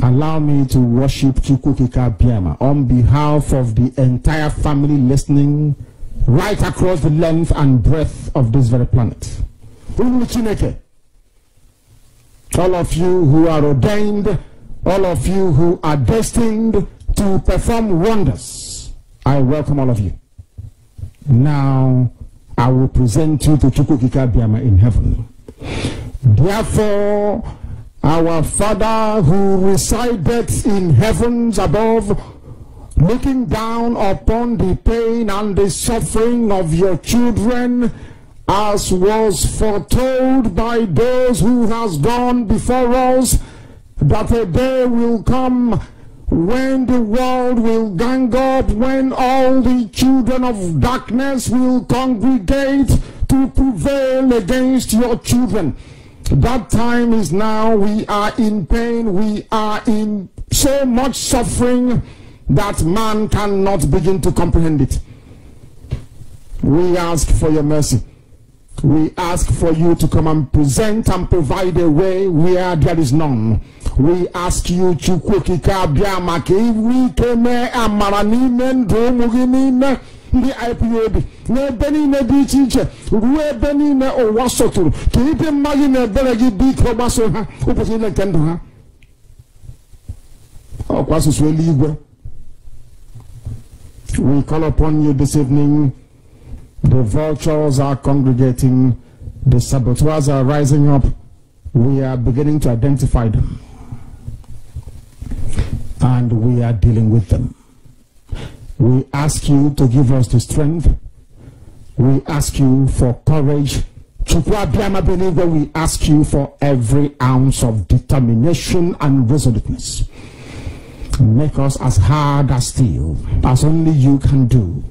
Allow me to worship Chukwukika Biama on behalf of the entire family listening right across the length and breadth of this very planet. All of you who are ordained, all of you who are destined to perform wonders, I welcome all of you. Now, I will present you to Chukwukika Biama in heaven. Therefore, our Father who resideth in heavens above, looking down upon the pain and the suffering of your children, as was foretold by those who has gone before us, that a day will come when the world will gang up, when all the children of darkness will congregate to prevail against your children. That time is now. We are in pain. We are in so much suffering that man cannot begin to comprehend it. We ask for your mercy. We ask for you to come and present and provide a way where there is none. We ask you, Chukwukika Biama, we came amaranime ndumuginime the IPOB. Ne beni ne di chiche, we beni ne owasotur. Kipe magi ne belegi bi krobaso ha, uposi ne kendo ha. Okwasu sweli igwe. We call upon you this evening. The vultures are congregating. The saboteurs are rising up. We are beginning to identify them. And we are dealing with them. We ask you to give us the strength. We ask you for courage. We ask you for every ounce of determination and resoluteness. Make us as hard as steel, as only you can do.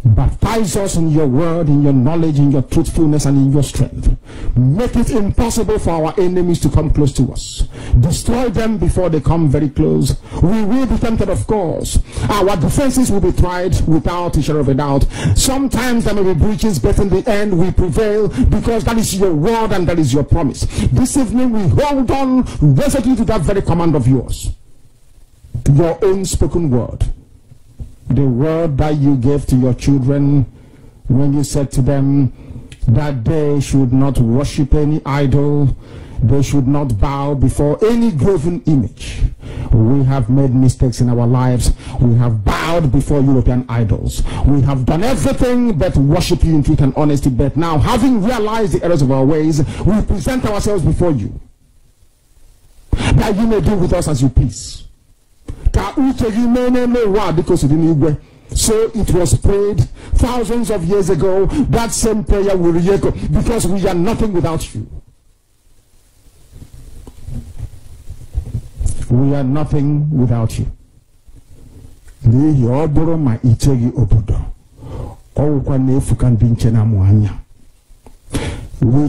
Baptize us in your word, in your knowledge, in your truthfulness, and in your strength. Make it impossible for our enemies to come close to us. Destroy them before they come very close. We will be tempted, of course. Our defenses will be tried without a shadow of a doubt. Sometimes there may be breaches, but in the end we prevail, because that is your word and that is your promise. This evening we hold on resolutely to that very command of yours. Your own spoken word. The word that you gave to your children when you said to them that they should not worship any idol, they should not bow before any graven image. We have made mistakes in our lives. We have bowed before European idols. We have done everything but worship you in truth and honesty. But now, having realized the errors of our ways, we present ourselves before you, that you may do with us as you please. So it was prayed thousands of years ago. That same prayer will re-echo, because we are nothing without you. We are nothing without you. We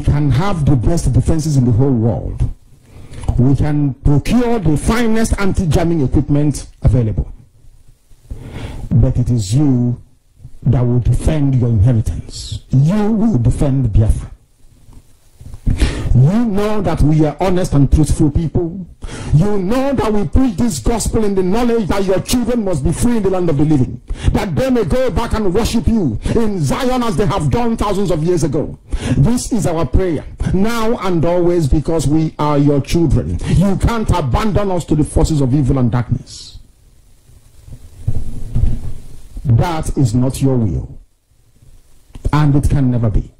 can have the best defenses in the whole world. We can procure the finest anti-jamming equipment available. But it is you that will defend your inheritance. You will defend Biafra. You know that we are honest and truthful people. You know that we preach this gospel in the knowledge that your children must be free in the land of the living, that they may go back and worship you in Zion as they have done thousands of years ago. This is our prayer now and always, because we are your children. You can't abandon us to the forces of evil and darkness. That is not your will, and it can never be.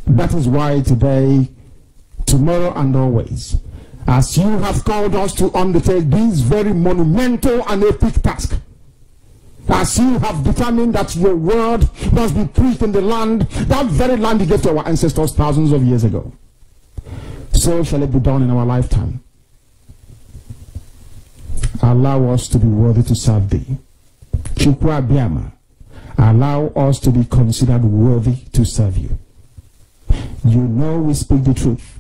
That is why today, tomorrow, and always, as you have called us to undertake this very monumental and epic task, as you have determined that your word must be preached in the land, that very land you gave to our ancestors thousands of years ago, so shall it be done in our lifetime. Allow us to be worthy to serve thee. Chukwu Biama, allow us to be considered worthy to serve you. You know we speak the truth.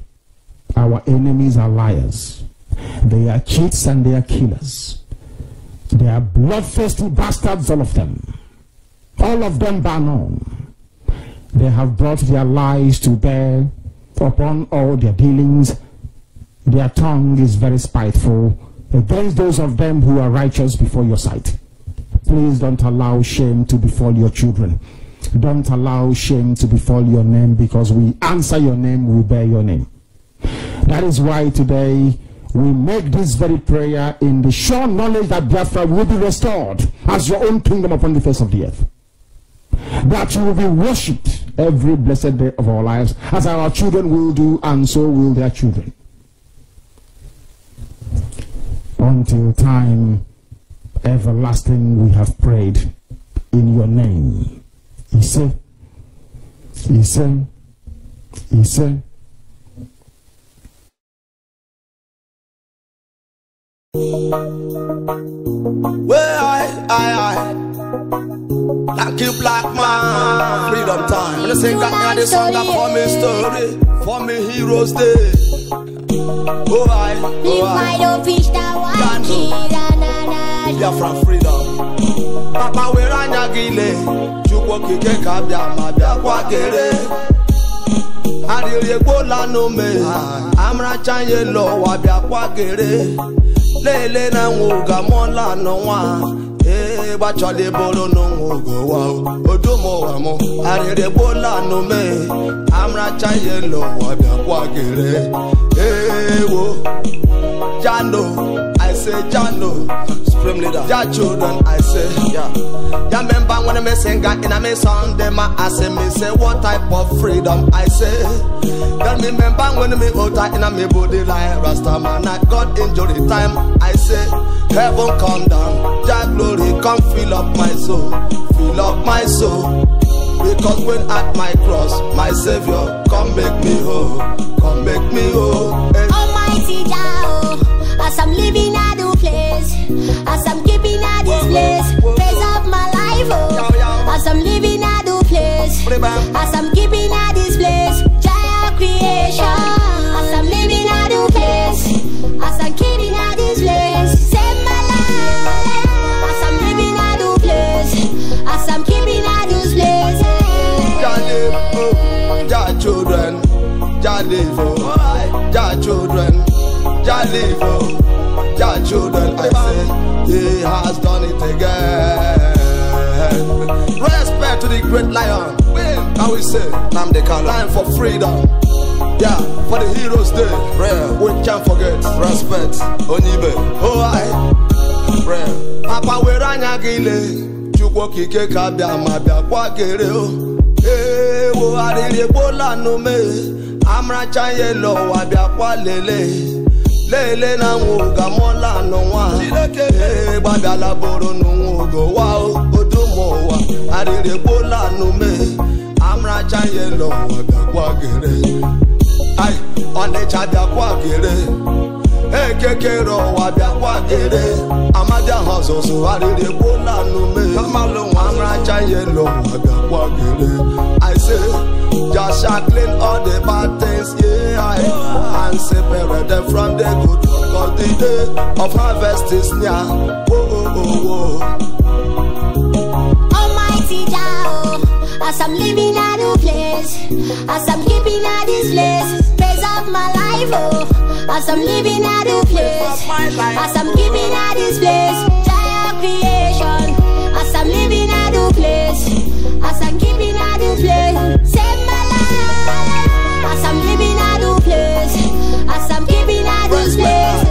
Our enemies are liars. They are cheats and they are killers. They are bloodthirsty bastards, all of them. All of them bar none. They have brought their lies to bear upon all their dealings. Their tongue is very spiteful. against those of them who are righteous before your sight. Please don't allow shame to befall your children. Don't allow shame to befall your name, because we answer your name, we bear your name. That is why today we make this very prayer in the sure knowledge that Biafra will be restored as your own kingdom upon the face of the earth. That you will be worshipped every blessed day of our lives, as our children will do, and so will their children. Until time everlasting we have prayed in your name. He said, Where I like you black man, freedom time. When I sing that this song that for me story, for me heroes day. Oh I you're from freedom. Papa where I nagile, chukwo kike kabia mabia kwa gere. Adire bola no me, amra chanye lo wabia kwa gere. Lele na nguga mola no wa. Bachale bolo no go wow. Odomo wamo. Adire bola no me, amra chanye lo wabia kwa gere. Wo. Jano, I say Jano, Supreme Leader, your children, I say, yeah. Ya remember when I sing in a me song, them I say what type of freedom I say. Then remember when me utter in a me body like Rastaman, I got injury time, I say, heaven come down, your glory come fill up my soul, fill up my soul. Because when at my cross, my Savior, come make me whole, come make me whole. Almighty Jah, as I'm living at the place, as I'm keeping at this place, praise up my life, oh. As I'm living at the place, as I'm keeping at this place, Jah creation. As I'm living at the place, as I'm keeping at this place, save my life. As I'm living at the place, as I'm keeping at this place. Jah live, oh, Jah children, Jah live, oh, Jah children. Jah live, oh, Jah children, I say, he has done it again. Respect to the great lion. How we say, Nnamdi Kanu, time for freedom. Yeah, for the heroes day. Prayer, we can't forget. Respect, Onibe, oh I. Prayer, Papa weranya gile, chukwo kike kabia mabia kwa gere o. Wo adire bola no me, amra chanye lo wabia kwa lele. Lele na nguga mola no wa. Babia la boro no ngugo wa odomo wa. Adire bola no me, amra chanye lo wabia kwa gere. Ay, one chabia kwa gere. Kekero wabia kwa gere. Amadia hoso so adire bola no me. Amra chanye lo wabia kwa gere. I say, just clean all the bad things, yeah, and separate them from the good, because the day of harvest is near. Almighty Jah, as I'm living at the place, as I'm keeping at this place, praise up my life, oh. As I'm living at the place, as I'm keeping at this place, Jah creation. As I'm living at the place, as I'm keeping at this place, save my life. As I'm living at the place, as I'm keeping at this place.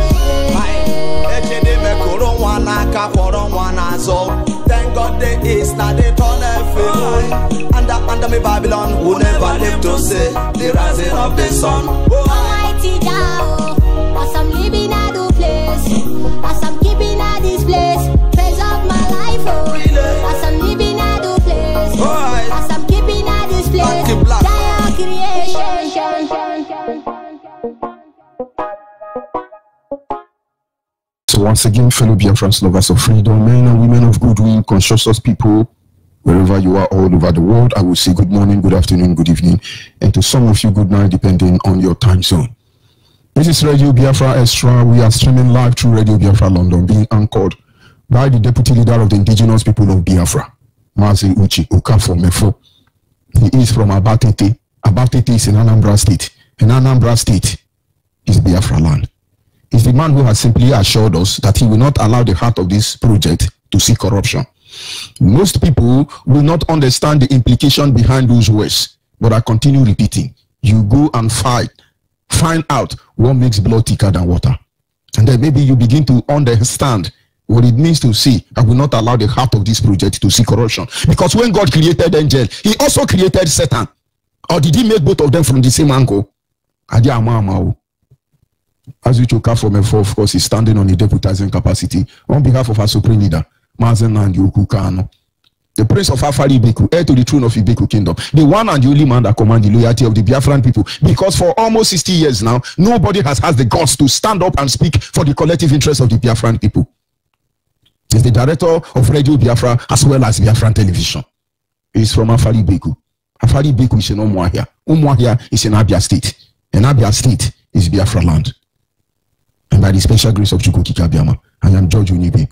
Thank God there is not a tunnel for under me Babylon who never live to see the rising of the sun. Almighty Jah, as I'm living at the place, as I'm keeping at this place, praise up my life, oh. As I'm living at the place, as I'm keeping at this place, Jah creation. So once again, fellow Biafrans, lovers of freedom, men and women of goodwill, conscious people, wherever you are all over the world, I will say good morning, good afternoon, good evening, and to some of you, good night, depending on your time zone. This is Radio Biafra Extra. We are streaming live through Radio Biafra London, being anchored by the Deputy Leader of the Indigenous People of Biafra, Mazi Uchi Okafor Mefo. He is from Abatete. Abatete is in Anambra State. And Anambra State is Biafra land. is the man who has simply assured us that he will not allow the heart of this project to see corruption. Most people will not understand the implication behind those words, but I continue repeating. You go and find out what makes blood thicker than water. And then maybe you begin to understand what it means to say, I will not allow the heart of this project to see corruption. Because when God created angel, he also created Satan. Or did he make both of them from the same angle? As we took out from F4, of course, he's standing on a deputizing capacity on behalf of our supreme leader, Mazen and Yokukano, the prince of Afari Ibeku, heir to the throne of Ibeku kingdom, the one and the only man that commands the loyalty of the Biafran people. Because for almost 60 years now, nobody has had the guts to stand up and speak for the collective interest of the Biafran people. He's the director of Radio Biafra as well as Biafran television. He's from Afari Ibeku. Afari Ibeku is in Umuahia. Umuahia is in Abia State. And Abia State is Biafra land. And by the special grace of Chukwu Okike Abiama, I am George Unibe.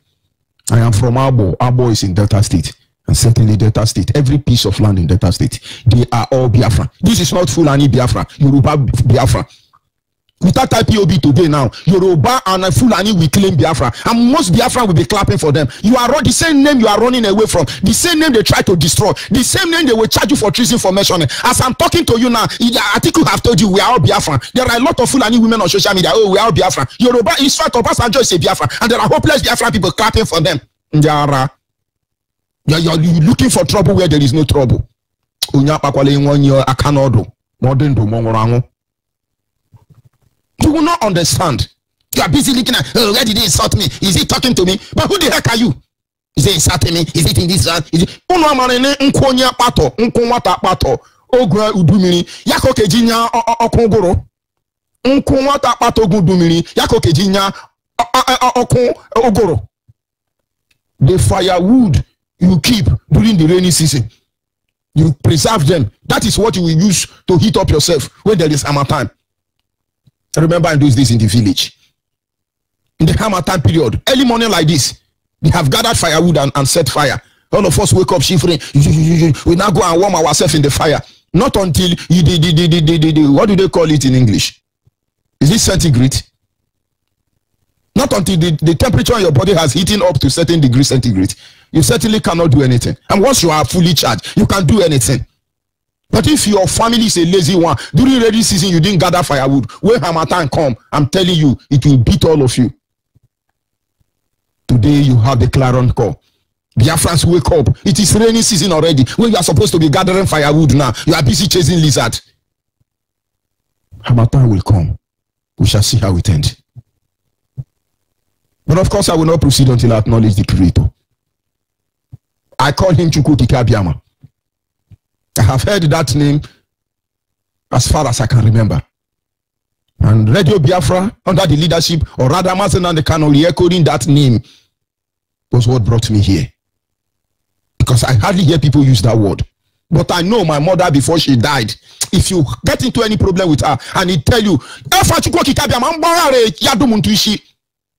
I am from Abo. Abo is in Delta State. And certainly Delta State, every piece of land in Delta State, they are all Biafra. This is not Fulani Biafra, Yoruba Biafra. Without IPOB today now, Yoruba and Fulani will claim Biafra. And most Biafra will be clapping for them. You are the same name you are running away from. The same name they try to destroy. The same name they will charge you for treason for mentioning. As I'm talking to you now, the article have told you we are all Biafra. There are a lot of Fulani women on social media. Oh, we are all Biafra. Yoruba is fact of us and just say Biafra. And there are hopeless Biafra people clapping for them. You're looking for trouble where there is no trouble. You will not understand. You are busy looking at, oh, where did he insult me? Is he talking to me? But who the heck are you? Is he insulting me? Is it in this land? Is it? Ogwa udumiri yako kejinya okungoro. Nkunwata pato gudumiri yako kejinya okungoro. The firewood you keep during the rainy season, you preserve them. That is what you will use to heat up yourself when there is hammer time. I remember I do this in the village. In the hammer time period, early morning like this, we have gathered firewood and set fire. All of us wake up shivering. We now go and warm ourselves in the fire. Not until you what do they call it in English? Is it centigrade? Not until the temperature in your body has heated up to certain degrees centigrade. You certainly cannot do anything. And once you are fully charged, you can do anything. But if your family is a lazy one, during rainy season you didn't gather firewood, when Harmattan come, I'm telling you, it will beat all of you. Today you have the clarion call. Biafrans wake up. It is rainy season already. When you are supposed to be gathering firewood now, you are busy chasing lizard. Harmattan will come. We shall see how it ends. But of course, I will not proceed until I acknowledge the Creator. I call him Chukwu Okike Abiama. I have heard that name as far as I can remember. And Radio Biafra, under the leadership of Radha Mazen and the Kano, re-echoing that name was what brought me here. Because I hardly hear people use that word. But I know my mother before she died. If you get into any problem with her and he tell you,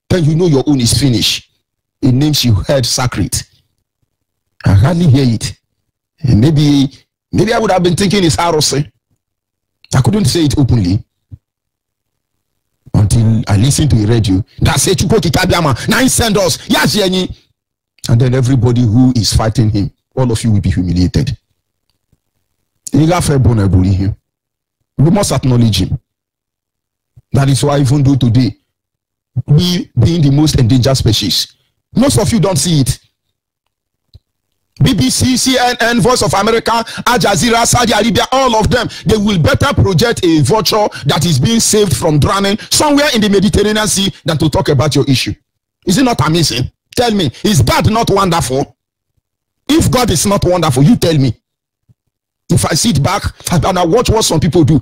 then you know your own is finished. It names you heard sacred. I hardly hear it. And maybe I would have been thinking it's Arose. I couldn't say it openly until I listened to a radio that said Chukwu Okike Abiama, now he send us. Yes, Yenny. And then everybody who is fighting him, all of you will be humiliated. We must acknowledge him. That is why even though today we being the most endangered species, most of you don't see it. BBC, CNN, Voice of America, Al Jazeera, Saudi Arabia, all of them, they will better project a vulture that is being saved from drowning somewhere in the Mediterranean Sea than to talk about your issue. Is it not amazing? Tell me, is God not wonderful? If God is not wonderful, you tell me. If I sit back and I watch what some people do,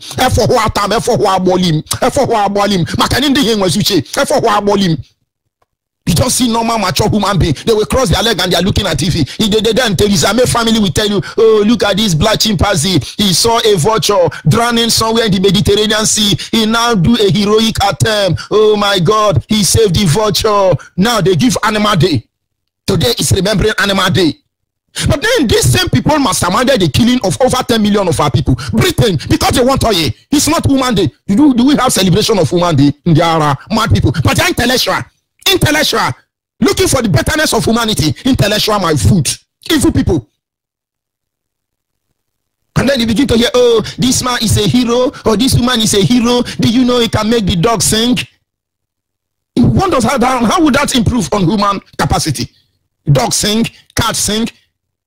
you just see normal mature human being. They will cross their leg and they are looking at TV. They then tell you, family will tell you, oh, look at this black chimpanzee. He saw a vulture drowning somewhere in the Mediterranean Sea. He now do a heroic attempt. Oh my God, he saved the vulture. Now they give Animal Day. Today is Remembering Animal Day. But then these same people masterminded the killing of over 10 million of our people. Britain, because they want oil. It's not Woman Day. Do we have celebration of Woman Day? There are mad people. But they're intellectual. Intellectual. Looking for the betterness of humanity. Intellectual, my food. Evil people. And then you begin to hear, oh, this man is a hero, or this woman is a hero. Do you know he can make the dog sing? He wonders how would that improve on human capacity? Dog sing, cat sing.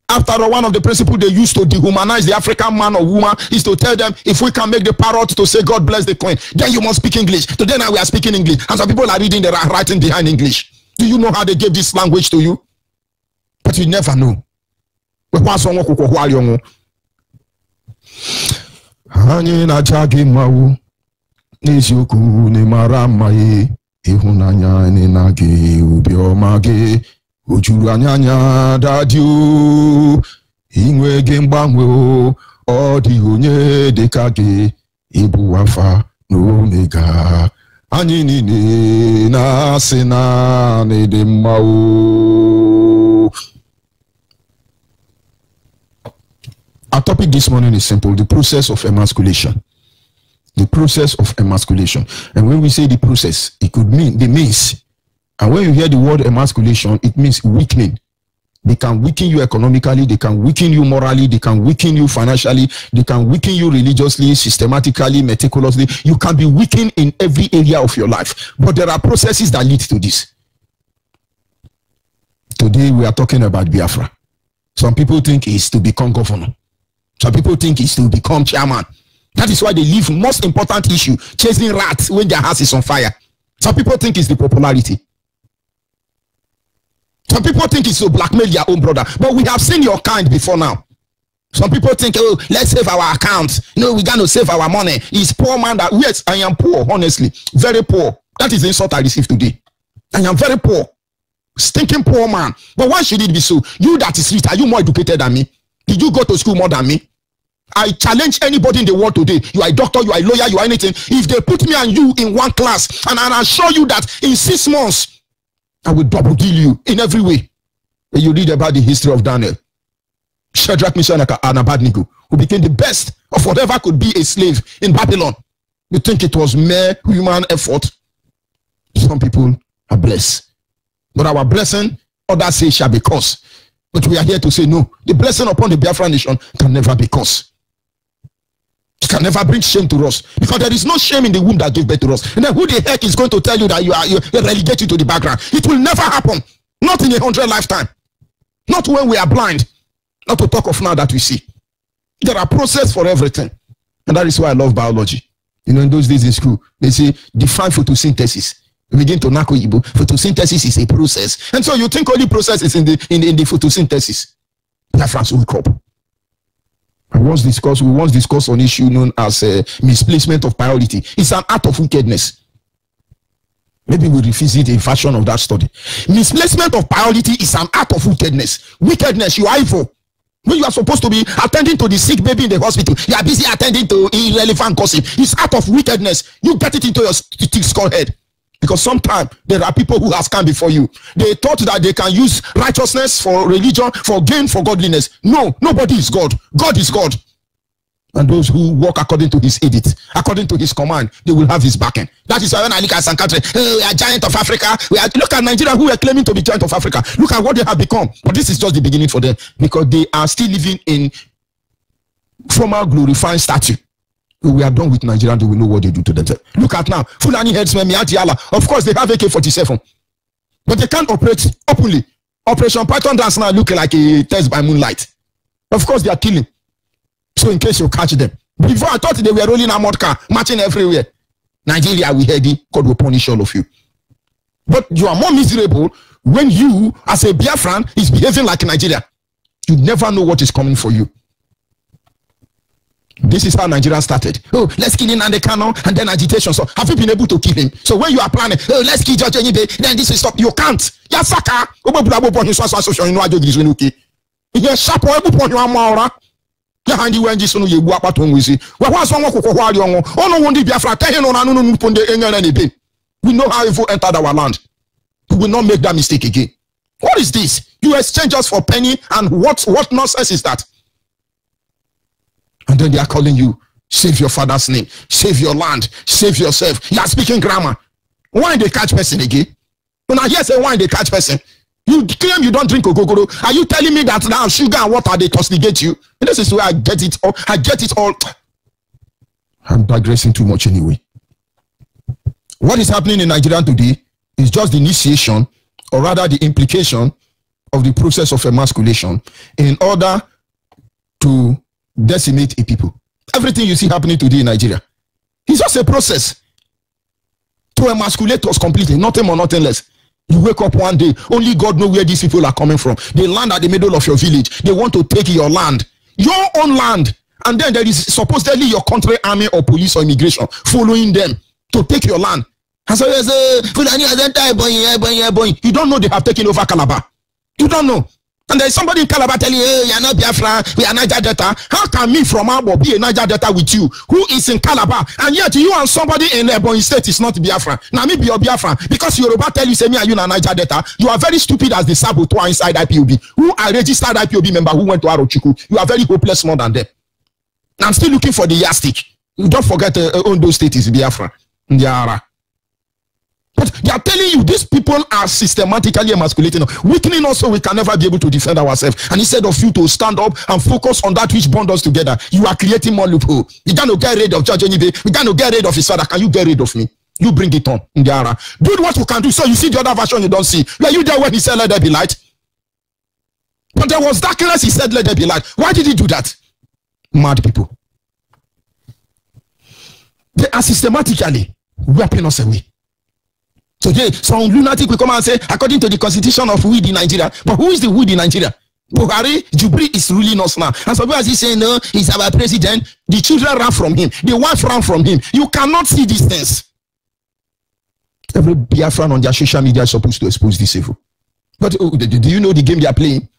After all, one of the principles they used to dehumanize the African man or woman is to tell them, if we can make the parrot to say God bless the queen, then you must speak English. Today now we are speaking English, and some people are reading the writing behind English. Do you know how they gave this language to you? But you never know. Anyị na-aja gị mmanwụ n'eziokwu na mara mma ịhụnanya na gị obi ọma gị o juru anya dadi o inwe gị mgbanwe ọ dị onye dịka gị ịbụ Alfa na Omega anyị niile na-asị na dị mma o. Our topic this morning is simple: the process of emasculation. The process of emasculation. And when we say the process, it could mean the means. And when you hear the word emasculation, it means weakening. They can weaken you economically, they can weaken you morally, they can weaken you financially, they can weaken you religiously, systematically, meticulously. You can be weakened in every area of your life. But there are processes that lead to this. Today we are talking about Biafra. Some people think it's to become governor. Some people think it's to become chairman. That is why they leave most important issue, chasing rats when their house is on fire. Some people think it's the popularity. Some people think it's to blackmail their own brother. But we have seen your kind before now. Some people think, oh, let's save our account. No, we're going to save our money. It's poor man that, yes, I am poor, honestly. Very poor. That is the insult I received today. I am very poor. Stinking poor man. But why should it be so? You that is rich, are you more educated than me? Did you go to school more than me? I challenge anybody in the world today. You are a doctor, you are a lawyer, you are anything. If they put me and you in one class, and I assure you that in 6 months, I will double deal you in every way. When you read about the history of Daniel, Shadrach, Meshach, and Abednego, who became the best of whatever could be a slave in Babylon. You think it was mere human effort? Some people are blessed. But our blessing, others say, shall be cursed. But we are here to say no. The blessing upon the Biafra nation can never be cursed. It can never bring shame to us, because there is no shame in the womb that gave birth to us. And then who the heck is going to tell you that you relegate you to the background? It will never happen. Not in 100 lifetime. Not when we are blind. Not to talk of now that we see. There are processes for everything. And that is why I love biology. You know, in those days in school, they say define photosynthesis. We begin to knock Igbo. Photosynthesis is a process. And so you think only process is in the photosynthesis. Biafrans will crop. We once discussed on issue known as misplacement of priority. It's an act of wickedness. Maybe we revisit a version of that study. Misplacement of priority is an act of wickedness. Wickedness, you are evil. When you are supposed to be attending to the sick baby in the hospital, you are busy attending to irrelevant gossip. It's act of wickedness. You get it into your thick skull head. Because sometimes there are people who have come before you. They thought that they can use righteousness for religion, for gain, for godliness. No, nobody is God. God is God. And those who walk according to his edict, according to his command, they will have his backing. That is why when I look at some country, we are giant of Africa. Look at Nigeria, who are claiming to be giant of Africa. Look at what they have become. But this is just the beginning for them, because they are still living in former glorified statue. When we are done with Nigeria, they will know what they do to themselves. Look at now, Fulani headsmen, Miati Allah. Of course, they have AK-47, but they can't operate openly. Operation Python dance now look like a test by moonlight. Of course, they are killing. So in case you catch them, before I thought they were rolling a mod car, marching everywhere. Nigeria, we heard it. God will punish all of you. But you are more miserable when you, as a Biafran, is behaving like Nigeria. You never know what is coming for you. This is how Nigeria started. Oh, let's kill Nnamdi Kanu, and then agitation. So have you been able to kill him? So when you are planning, oh, let's kill George Enibe, then this will stop. You can't. Yasaka. You sharp upon your mora. You hand you when this one you walk out on with it. What was one of no one did Biafra. We know how evil entered our land. We will not make that mistake again. What is this? You exchange us for penny, and what nonsense is that? And then they are calling you, save your father's name, save your land, save yourself. You are speaking grammar. Why they catch person again? When I hear say why they catch person, you claim you don't drink ogogoro. Are you telling me that now sugar and water they tostigate you? And this is where I get it all. I get it all. I'm digressing too much anyway. What is happening in Nigeria today is just the initiation, or rather the implication of the process of emasculation in order to decimate a people. Everything you see happening today in Nigeria is just a process to emasculate us completely, nothing more, nothing less. You wake up one day, only God knows where these people are coming from. They land at the middle of your village. They want to take your land, your own land. And then there is supposedly your country army or police or immigration following them to take your land. And so you don't know they have taken over Calabar. You don't know. And there is somebody in Calabar telling you, hey, you are not Biafra, we are Niger Delta. How can me from Abo be a Niger Delta with you, who is in Calabar, and yet you and somebody in Ebonyi State is not Biafra? Now me be your Biafra, because Yoruba tell you, say me and you na Niger Delta. You are very stupid as the saboteur inside IPOB, who are registered IPOB member who went to Arochukwu. You are very hopeless more than them. I'm still looking for the yardstick. You don't forget Ondo State is Biafra. Ndiara. But they are telling you these people are systematically emasculating us, weakening us so we can never be able to defend ourselves. And instead of you to stand up and focus on that which bonds us together, you are creating more loophole. You got to get rid of Judge Onibe. We got to get rid of his father. Can you get rid of me? You bring it on. Ndiara. Do what you can do. So you see the other version you don't see. Were you there when he said let there be light? But there was darkness, he said let there be light. Why did he do that? Mad people. They are systematically wiping us away. Today, some lunatic will come and say, according to the constitution of weed in Nigeria. But who is the weed in Nigeria? Buhari, Jubri is ruling us now. And so as he saying, no, he's our president. The children ran from him. The wife ran from him. You cannot see these things. Every Biafran on their social media is supposed to expose this evil. But do you know the game they are playing?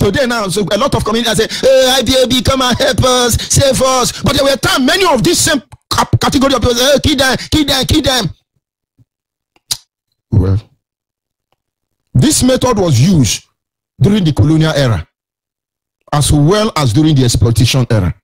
Today now, so a lot of communities say, hey, IPOB, come and help us, save us. But there were times many of these same category of people say, hey, kill them. Well, this method was used during the colonial era as well as during the exploitation era.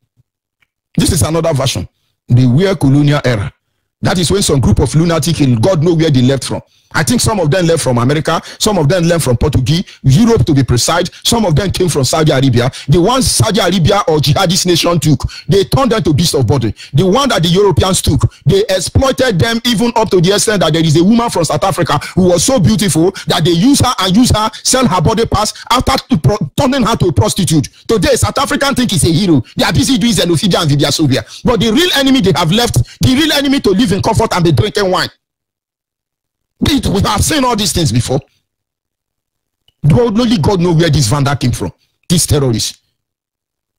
This is another version, the weird colonial era. That is when some group of lunatics in God know where they left from. I think some of them left from America, some of them left from Portuguese, Europe to be precise, some of them came from Saudi Arabia. The ones Saudi Arabia or jihadist nation took, they turned them to beasts of burden. The one that the Europeans took, they exploited them even up to the extent that there is a woman from South Africa who was so beautiful that they use her, sell her body parts after turning her to a prostitute. Today, South African think is a hero. They are busy doing xenophobia and vidiaphobia. But the real enemy they have left, the real enemy to live in comfort and be drinking wine. We have seen all these things before. Only God knows where this vandal came from. These terrorists.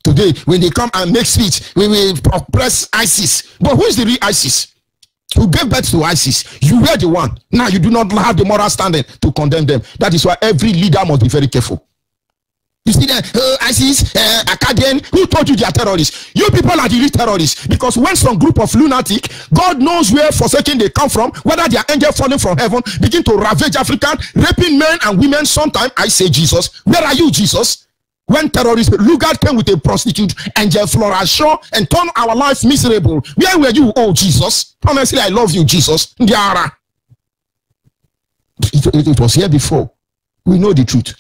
Today, when they come and make speech, we will oppress ISIS. But who is the real ISIS? Who gave birth to ISIS? You were the one. Now you do not have the moral standing to condemn them. That is why every leader must be very careful. You see that ISIS, Acadian, who told you they are terrorists? You people are the real terrorists. Because when some group of lunatic, God knows where forsaken they come from, whether they are angels falling from heaven, begin to ravage African, raping men and women. Sometimes I say, Jesus, where are you, Jesus? When terrorists, Lugard came with a prostitute, Angel Flora Shaw, and turned our life miserable. Where were you, oh Jesus? Honestly, I love you, Jesus. It was here before. We know the truth.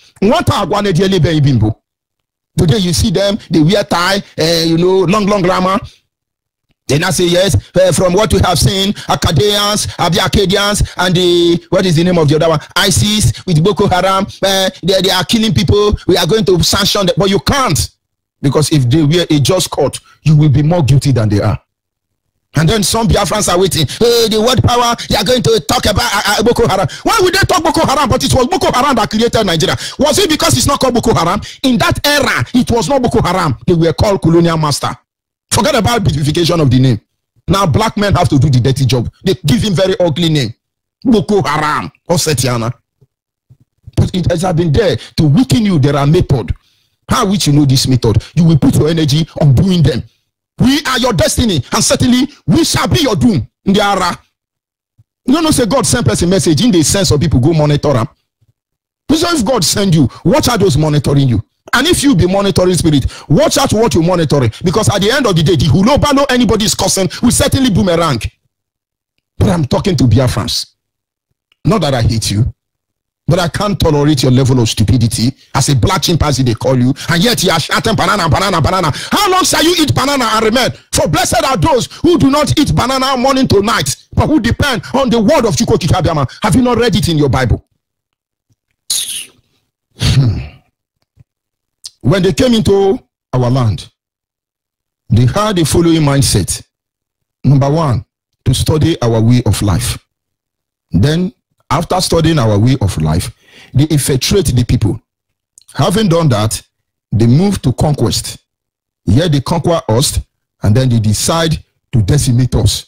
Today you see them, they wear tie, long grammar. Then I say yes, from what we have seen, Acadians, and what is the name of the other one? ISIS with Boko Haram. They are killing people. We are going to sanction them, but you can't, because if they were a just court, you will be more guilty than they are. And then some Biafrans are waiting. Hey, the world power, they are going to talk about Boko Haram. Why would they talk Boko Haram? But it was Boko Haram that created Nigeria. Was it because it's not called Boko Haram? In that era, it was not Boko Haram. They were called colonial master. Forget about beautification of the name. Now black men have to do the dirty job. They give him very ugly name. Boko Haram or Setiana. But it has been there to weaken you. There are methods. How which you know this method? You will put your energy on doing them. We are your destiny, and certainly we shall be your doom. You know, say God send person message in the sense of people go monitor them. So if God send you, watch out those monitoring you. And if you be monitoring spirit, watch out what you monitoring. Because at the end of the day, the hulobalo anybody is cussing will certainly boomerang. But I'm talking to Biafrans. Not that I hate you, but I can't tolerate your level of stupidity. As a black chimpanzee, they call you, and yet you are shouting banana. How long shall you eat banana and remain? For blessed are those who do not eat banana morning to night, but who depend on the word of Chukwu Okike Abiama. Have you not read it in your Bible? When they came into our land, they had the following mindset. Number one, to study our way of life. Then, after studying our way of life, they infiltrate the people. Having done that, they move to conquest. Here they conquer us, and then they decide to decimate us.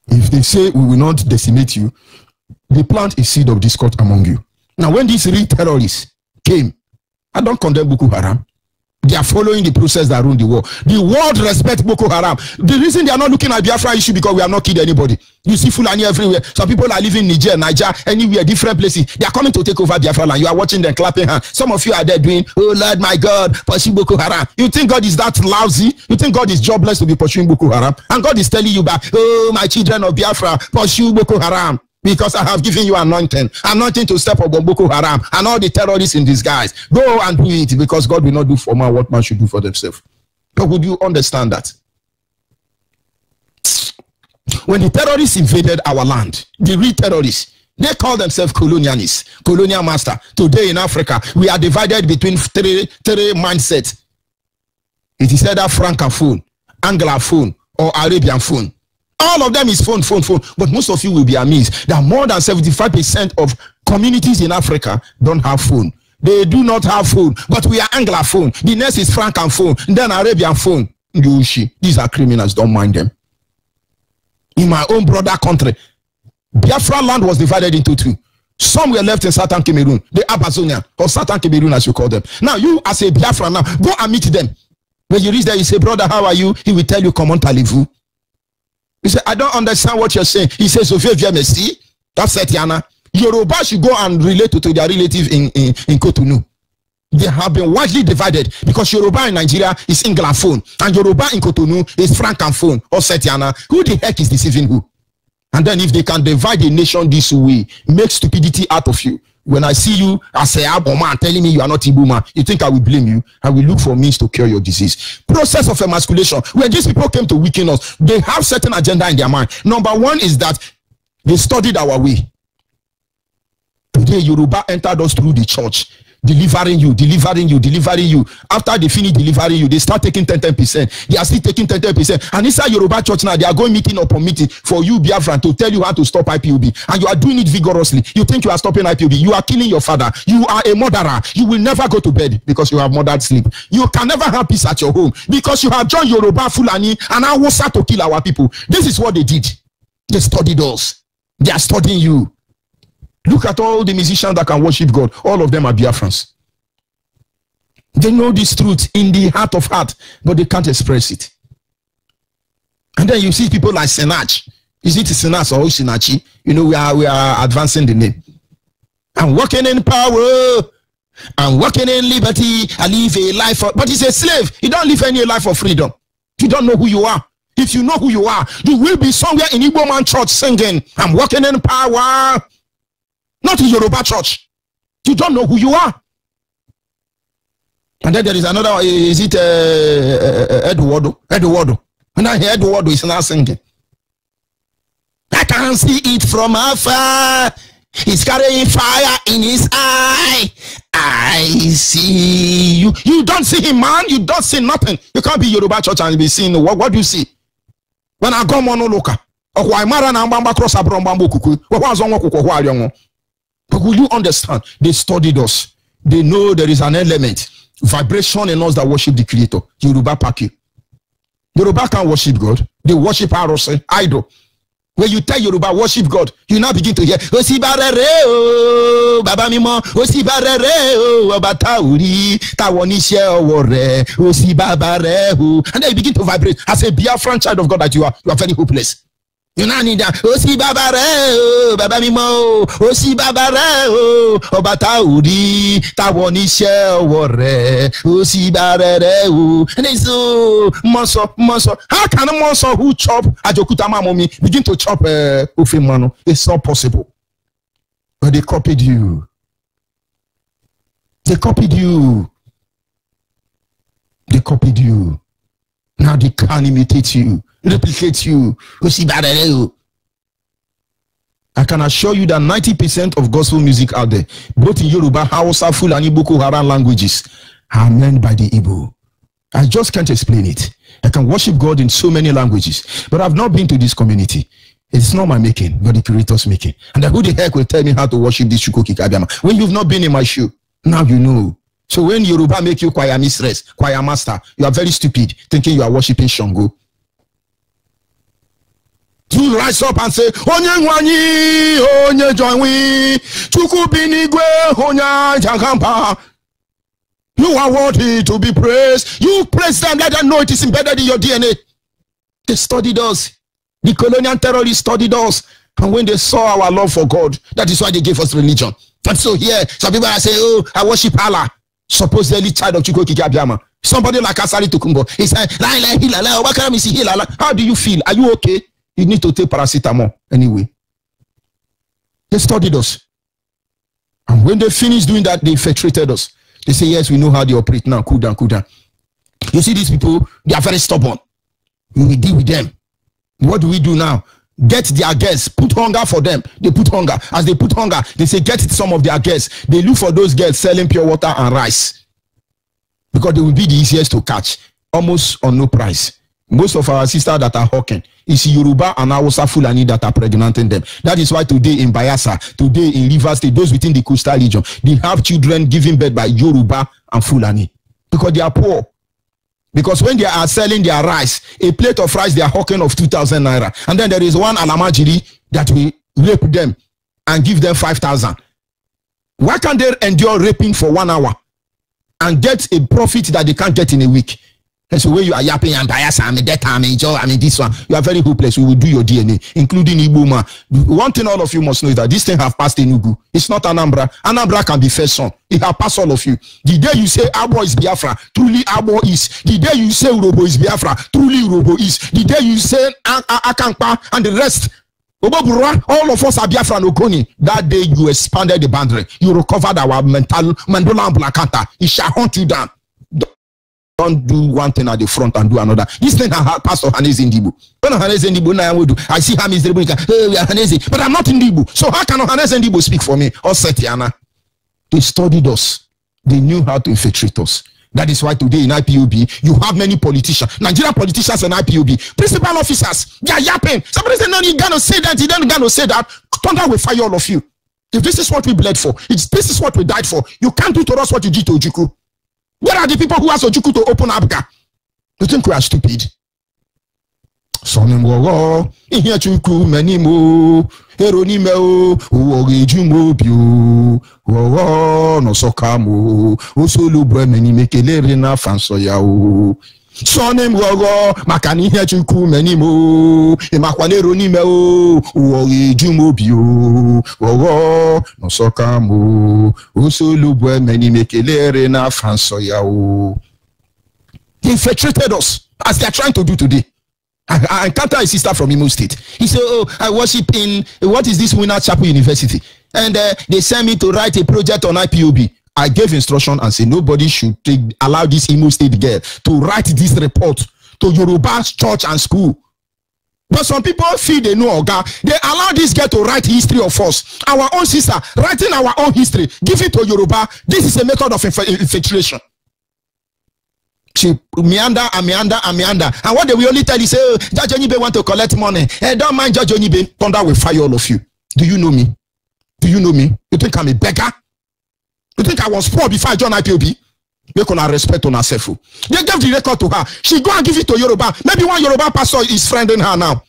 If they say we will not decimate you, they plant a seed of discord among you. Now, when these real terrorists came, I don't condemn Boko Haram. They are following the process that ruined the world. The world respects Boko Haram. The reason they are not looking at Biafra issue because we have not killed anybody. You see Fulani everywhere. Some people are living in Niger, anywhere, different places. They are coming to take over Biafra land. You are watching them clapping hands. Some of you are there doing, oh Lord, my God, pursue Boko Haram. You think God is that lousy? You think God is jobless to be pursuing Boko Haram? And God is telling you back, oh, my children of Biafra, pursue Boko Haram. Because I have given you anointing to step up on Boko Haram and all the terrorists in disguise. Go and do it, because God will not do for man what man should do for themselves. But would you understand that? When the terrorists invaded our land, the real terrorists, they call themselves colonialists, colonial master. Today in Africa, we are divided between three mindsets. It is either Francophone, Anglophone, or Arabian phone. All of them is phone. But most of you will be amazed that more than 75% of communities in Africa don't have phone. They do not have phone, but we are Anglophone. The next is Francophone, then Arabian phone. These are criminals, don't mind them. In my own brother country, Biafra land was divided into two. Some were left in Southern Cameroon, the Abazonia, or Southern Cameroon as you call them. Now you as a Biafra now, go and meet them. When you reach there, you say, brother, how are you? He will tell you, comment allez-vous? He said, I don't understand what you're saying. He says, Sophia Viamesi, that's Etiana. Yoruba should go and relate to their relative in Cotonou. They have been widely divided because Yoruba in Nigeria is Anglophone and Yoruba in Cotonou is Francophone or Setiana. Who the heck is deceiving who? And then if they can divide a nation this way, make stupidity out of you. When I see you as a Aboma telling me you are not Ibuma, you think I will blame you? I will look for means to cure your disease. Process of emasculation. When these people came to weaken us, they have certain agenda in their mind. Number one is that they studied our way. Today, Yoruba entered us through the church, delivering you. After they finish delivering you, they start taking 10%. They are still taking 10%. And inside Yoruba church now, they are going meeting upon meeting for you, Biafran, to tell you how to stop IPOB. And you are doing it vigorously. You think you are stopping IPOB. You are killing your father. You are a murderer. You will never go to bed because you have murdered sleep. You can never have peace at your home because you have joined Yoruba, Fulani, and Hausa to kill our people. This is what they did. They studied us. They are studying you. Look at all the musicians that can worship God. All of them are Biafrans. They know this truth in the heart of heart, but they can't express it. And then you see people like Senach. Is it Senas or Sinachi? You know, we are advancing the name. I'm walking in power. I'm walking in liberty. I live a life of, but he's a slave. He don't live any life of freedom. You don't know who you are. If you know who you are, you will be somewhere in Igbo man church singing, I'm walking in power. Not in Yoruba church. You don't know who you are. And then there is another one. Is it Eduardo? And I hear Eduardo is now singing. I can see it from afar. He's carrying fire in his eye. I see you. You don't see him, man. You don't see nothing. You can't be Yoruba church and be seeing what do you see? When I go monoloka. But will you understand? They studied us. They know there is an element, vibration in us that worship the Creator. Yoruba Paki. Yoruba can't worship God. They worship Arose, idol. When you tell Yoruba worship God, you now begin to hear Osibarere Baba Mimo, Osibarere Obatauri, Tawanishe Owore, Osibabare, and then you begin to vibrate. As a Biafran child of God that you are very hopeless. You know need that. Osi babare o, baba mi mo. Osi babare o, obata uri, tawoni she wore. Osi babare o. And they so monso. How can a monso who chop ajokuta mamomi begin to chop ofe mano? It's not possible. But they copied you. They copied you. They copied you. Now they can imitate you, replicate you. I can assure you that 90% of gospel music out there, both in Yoruba, Hausa, Fulani, Boko Haram languages, are meant by the Igbo. I just can't explain it. I can worship God in so many languages, but I've not been to this community. It's not my making, but the Creator's making. And who the heck will tell me how to worship this Chukwu Okike Abiama when you've not been in my shoe? Now you know. So when Yoruba make you choir mistress, choir master, you are very stupid, thinking you are worshiping Shango. To rise up and say, Onye Nwani, Onye Joinwi, Chukwu Binigwe, Onye Jagampa. You are worthy to be praised. You praise them, let them know it is embedded in your DNA. They studied us. The colonial terrorists studied us. And when they saw our love for God, that is why they gave us religion. And so here, some people are saying, oh, I worship Allah. Supposedly child of Chukwu Okike Abiama. Somebody like Asari Tokumbo. He said, how do you feel? Are you okay? You need to take paracetamol anyway. They studied us. And when they finished doing that, they infiltrated us. They say, yes, we know how they operate now. Cool down. You see these people, they are very stubborn. We will deal with them. What do we do now? Get their girls, put hunger for them. They put hunger. As they put hunger, they say, get some of their girls. They look for those girls selling pure water and rice. Because they will be the easiest to catch. Almost on no price. Most of our sisters that are hawking, it's Yoruba and Hausa Fulani that are pregnanting them. That is why today in Bayelsa, today in Rivers State, those within the coastal region, they have children given birth by Yoruba and Fulani. Because they are poor. Because when they are selling their rice, a plate of rice, they are hawking of 2,000 naira. And then there is one Alamajiri that will rape them and give them 5,000. Why can't they endure raping for 1 hour and get a profit that they can't get in a week? And so when you are yapping and bias, this one, you are very hopeless. We will do your DNA, including Igbo. One thing all of you must know is that this thing have passed Enugu. It's not Anambra. Anambra can be first son. It have passed all of you. The day you say Abo is Biafra, truly Abo is. The day you say Urobo is Biafra, truly Urobo is. The day you say Akankpa and the rest, all of us are Biafra and Okoni. That day you expanded the boundary. You recovered our mental Mandela and Blakanta. It shall hunt you down. Don't do one thing at the front and do another. This thing Pastor Haneze Ndibu. When Haneze Ndibu I see him is the Haneze, but I'm not in Ndibu. So how can Haneze Ndibu speak for me? Or Setiana? They studied us. They knew how to infiltrate us. That is why today in IPOB, you have many politicians, Nigerian politicians and IPOB, principal officers, they are yapping. Somebody said, no, you gonna say that, you don't gonna say that. Thunder will fire all of you. If this is what we bled for, this is what we died for, you can't do to us what you did to Ojukwu. Where are the people who asked Ojukwu to open Abga? You think we are stupid? Sonim wowo, ihe Chukwu menimo, eronime o, uwogejumo bio, wowo no sokamo, osolubre menime kelere na fansoya o. Sonim wowo, makani ihe Chukwu menimo, emakwale eronime o, uwogejumo bio, wowo no sokamo, osolubre menime kelere na fansoya o. They infiltrated us as they are trying to do today. I encountered a sister from Imo State. He said, oh, I worship in, what is this, Winner Chapel University? And they sent me to write a project on IPOB. I gave instruction and said, nobody should allow this Imo State girl to write this report to Yoruba church and school. But some people feel they know Oga. They allow this girl to write history of us. Our own sister, writing our own history, give it to Yoruba. This is a method of infiltration. She meander. And what they will only tell you, say, oh, Judge Onibe want to collect money. Hey, don't mind Judge Onibe. Thunder will fire all of you. Do you know me? Do you know me? You think I'm a beggar? You think I was poor before I joined IPOB? They can respect on herself. They gave the record to her. She go and give it to Yoruba. Maybe one Yoruba pastor is friending her now.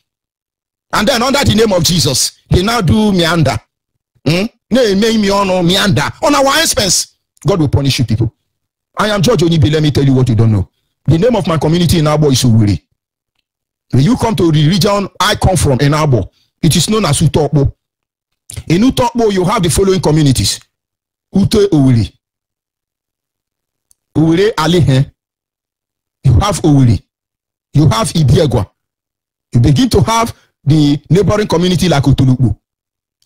And then under the name of Jesus, they now do meander. Meander. On our expense. God will punish you people. I am Judge Onibe. Let me tell you what you don't know. The name of my community in Abo is Uwiri. When you come to the region I come from, in Abo, it is known as Utokbo. In Utokbo, you have the following communities. Ute Owiri. Owiri Alihe. You have Owiri. You have Ibiegwa. You begin to have the neighboring community like Utulubu,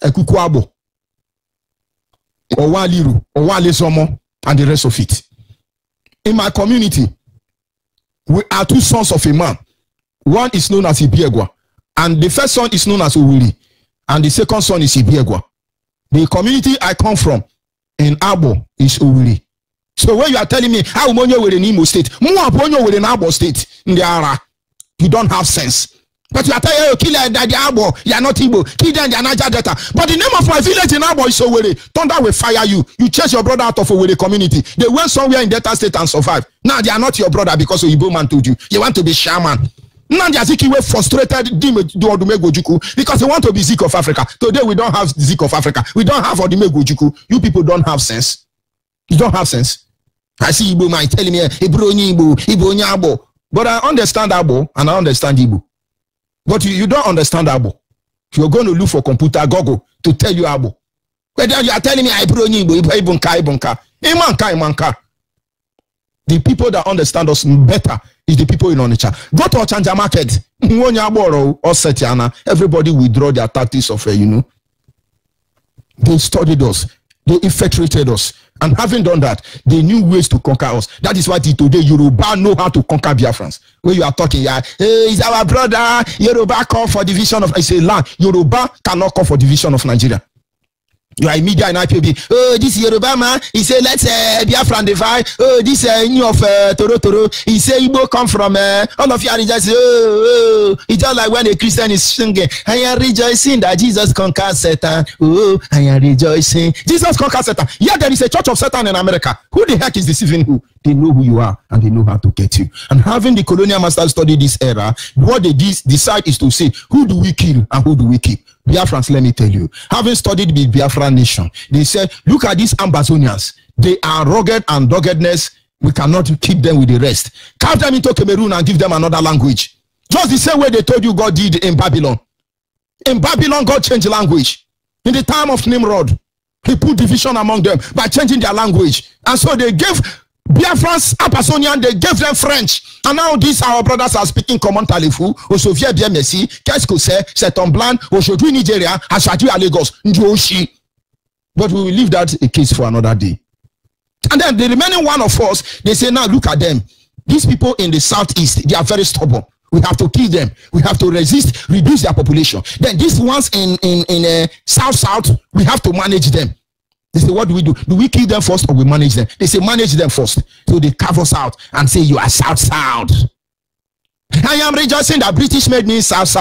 Ekukwabo, Owaliru, Owalesomo, and the rest of it. In my community, we are two sons of a man. One is known as Ibiegwa, and the first son is known as Owiri, and the second son is Ibiegwa. The community I come from in Abo is Owiri. So when you are telling me how Monyo were in Imo State, Monyo were in Abo State, you don't have sense. But you are telling you kill the Abo, you are not Igbo, kill them, they are Niger Delta. But the name of my village in Abo is Owerri. Thunder will fire you. You chase your brother out of Owerri community. They went somewhere in Delta State and survived. Now they are not your brother because Igbo man told you. You want to be shaman. Now they are frustrated because they want to be Zik of Africa. Today we don't have Zik of Africa. We don't have Odime Gojuku. You people don't have sense. You don't have sense. I see Igbo man telling me Igbo Abo. But I understand Abo and I understand Igbo. But you don't understand Abo. You're going to look for computer Google to tell you Abo. But then you are telling me Ibonka. The people that understand us better is the people in Onitsha. Go to Ochanja Market. Everybody withdraw their tactics of They studied us. They infiltrated us. And having done that, they knew ways to conquer us. That is why today Yoruba know how to conquer Biafrans. When you are talking, hey, is our brother, Yoruba call for division of, I say, land. Yoruba cannot call for division of Nigeria. You are in media and IPB. Oh, this Yoruba man, he say, let's Biafran divide. Oh, this new of Toro. He say, Igbo come from, all of you are just, it's just like when a Christian is singing, I am rejoicing that Jesus conquered Satan. Oh, I am rejoicing. Jesus conquered Satan. Yeah, there is a church of Satan in America. Who the heck is deceiving who? They know who you are and they know how to get you. And having the colonial masters study this era, what they decide is to say, who do we kill and who do we keep? Biafrans, let me tell you, having studied the Biafran nation, they said, look at these Ambazonians. They are rugged and doggedness. We cannot keep them with the rest. Carve them into Cameroon and give them another language. Just the same way they told you God did in Babylon. In Babylon, God changed language. In the time of Nimrod, he put division among them by changing their language. And so they gave Biafrans, Ambazonian, they gave them French. And now these our brothers are speaking common Talifu, Osofia bien Messi, qu'est-ce que c'est un blanc, aujourd'hui Nigeria, Ashatu à Lagos, Njoshi. But we will leave that a case for another day. And then the remaining one of us, they say, now look at them. These people in the southeast, they are very stubborn. We have to kill them. We have to resist, reduce their population. Then these ones in south, we have to manage them. They say, what do we do? Do we kill them first or we manage them? They say, manage them first. So they carve us out and say, you are South. I am rejoicing that British made me South.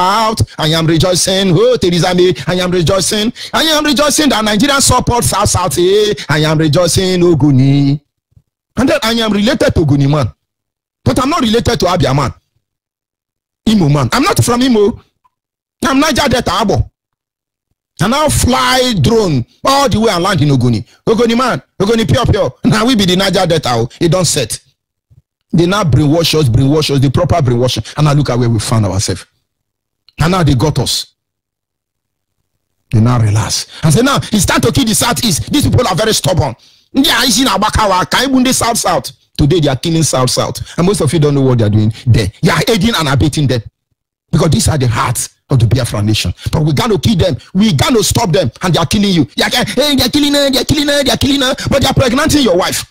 I am rejoicing. Oh, Theresa May. I am rejoicing. I am rejoicing that Nigerian support South. I am rejoicing Ogoni. And then I am related to Ogoni man. But I'm not related to Abia man. Imo man. I'm not from Imo. I'm Niger Delta Abo. And now fly drone all the way and land in Ogoni. Ogoni man, Ogoni pure. Now we be the Niger Delta. It don't set. They now brainwash us, the proper brainwashing. And now look at where we found ourselves. And now they got us. They now relax. And say now it's time to kill the southeast. These people are very stubborn. They are eating Abakawa, Kaibunde south. Today they are killing south. And most of you don't know what they are doing there. You are aiding and abating them. Because these are the hearts of the Biafran nation. But we got to kill them. We got to stop them. And they are killing you. Hey, they are killing her. But they are pregnanting your wife.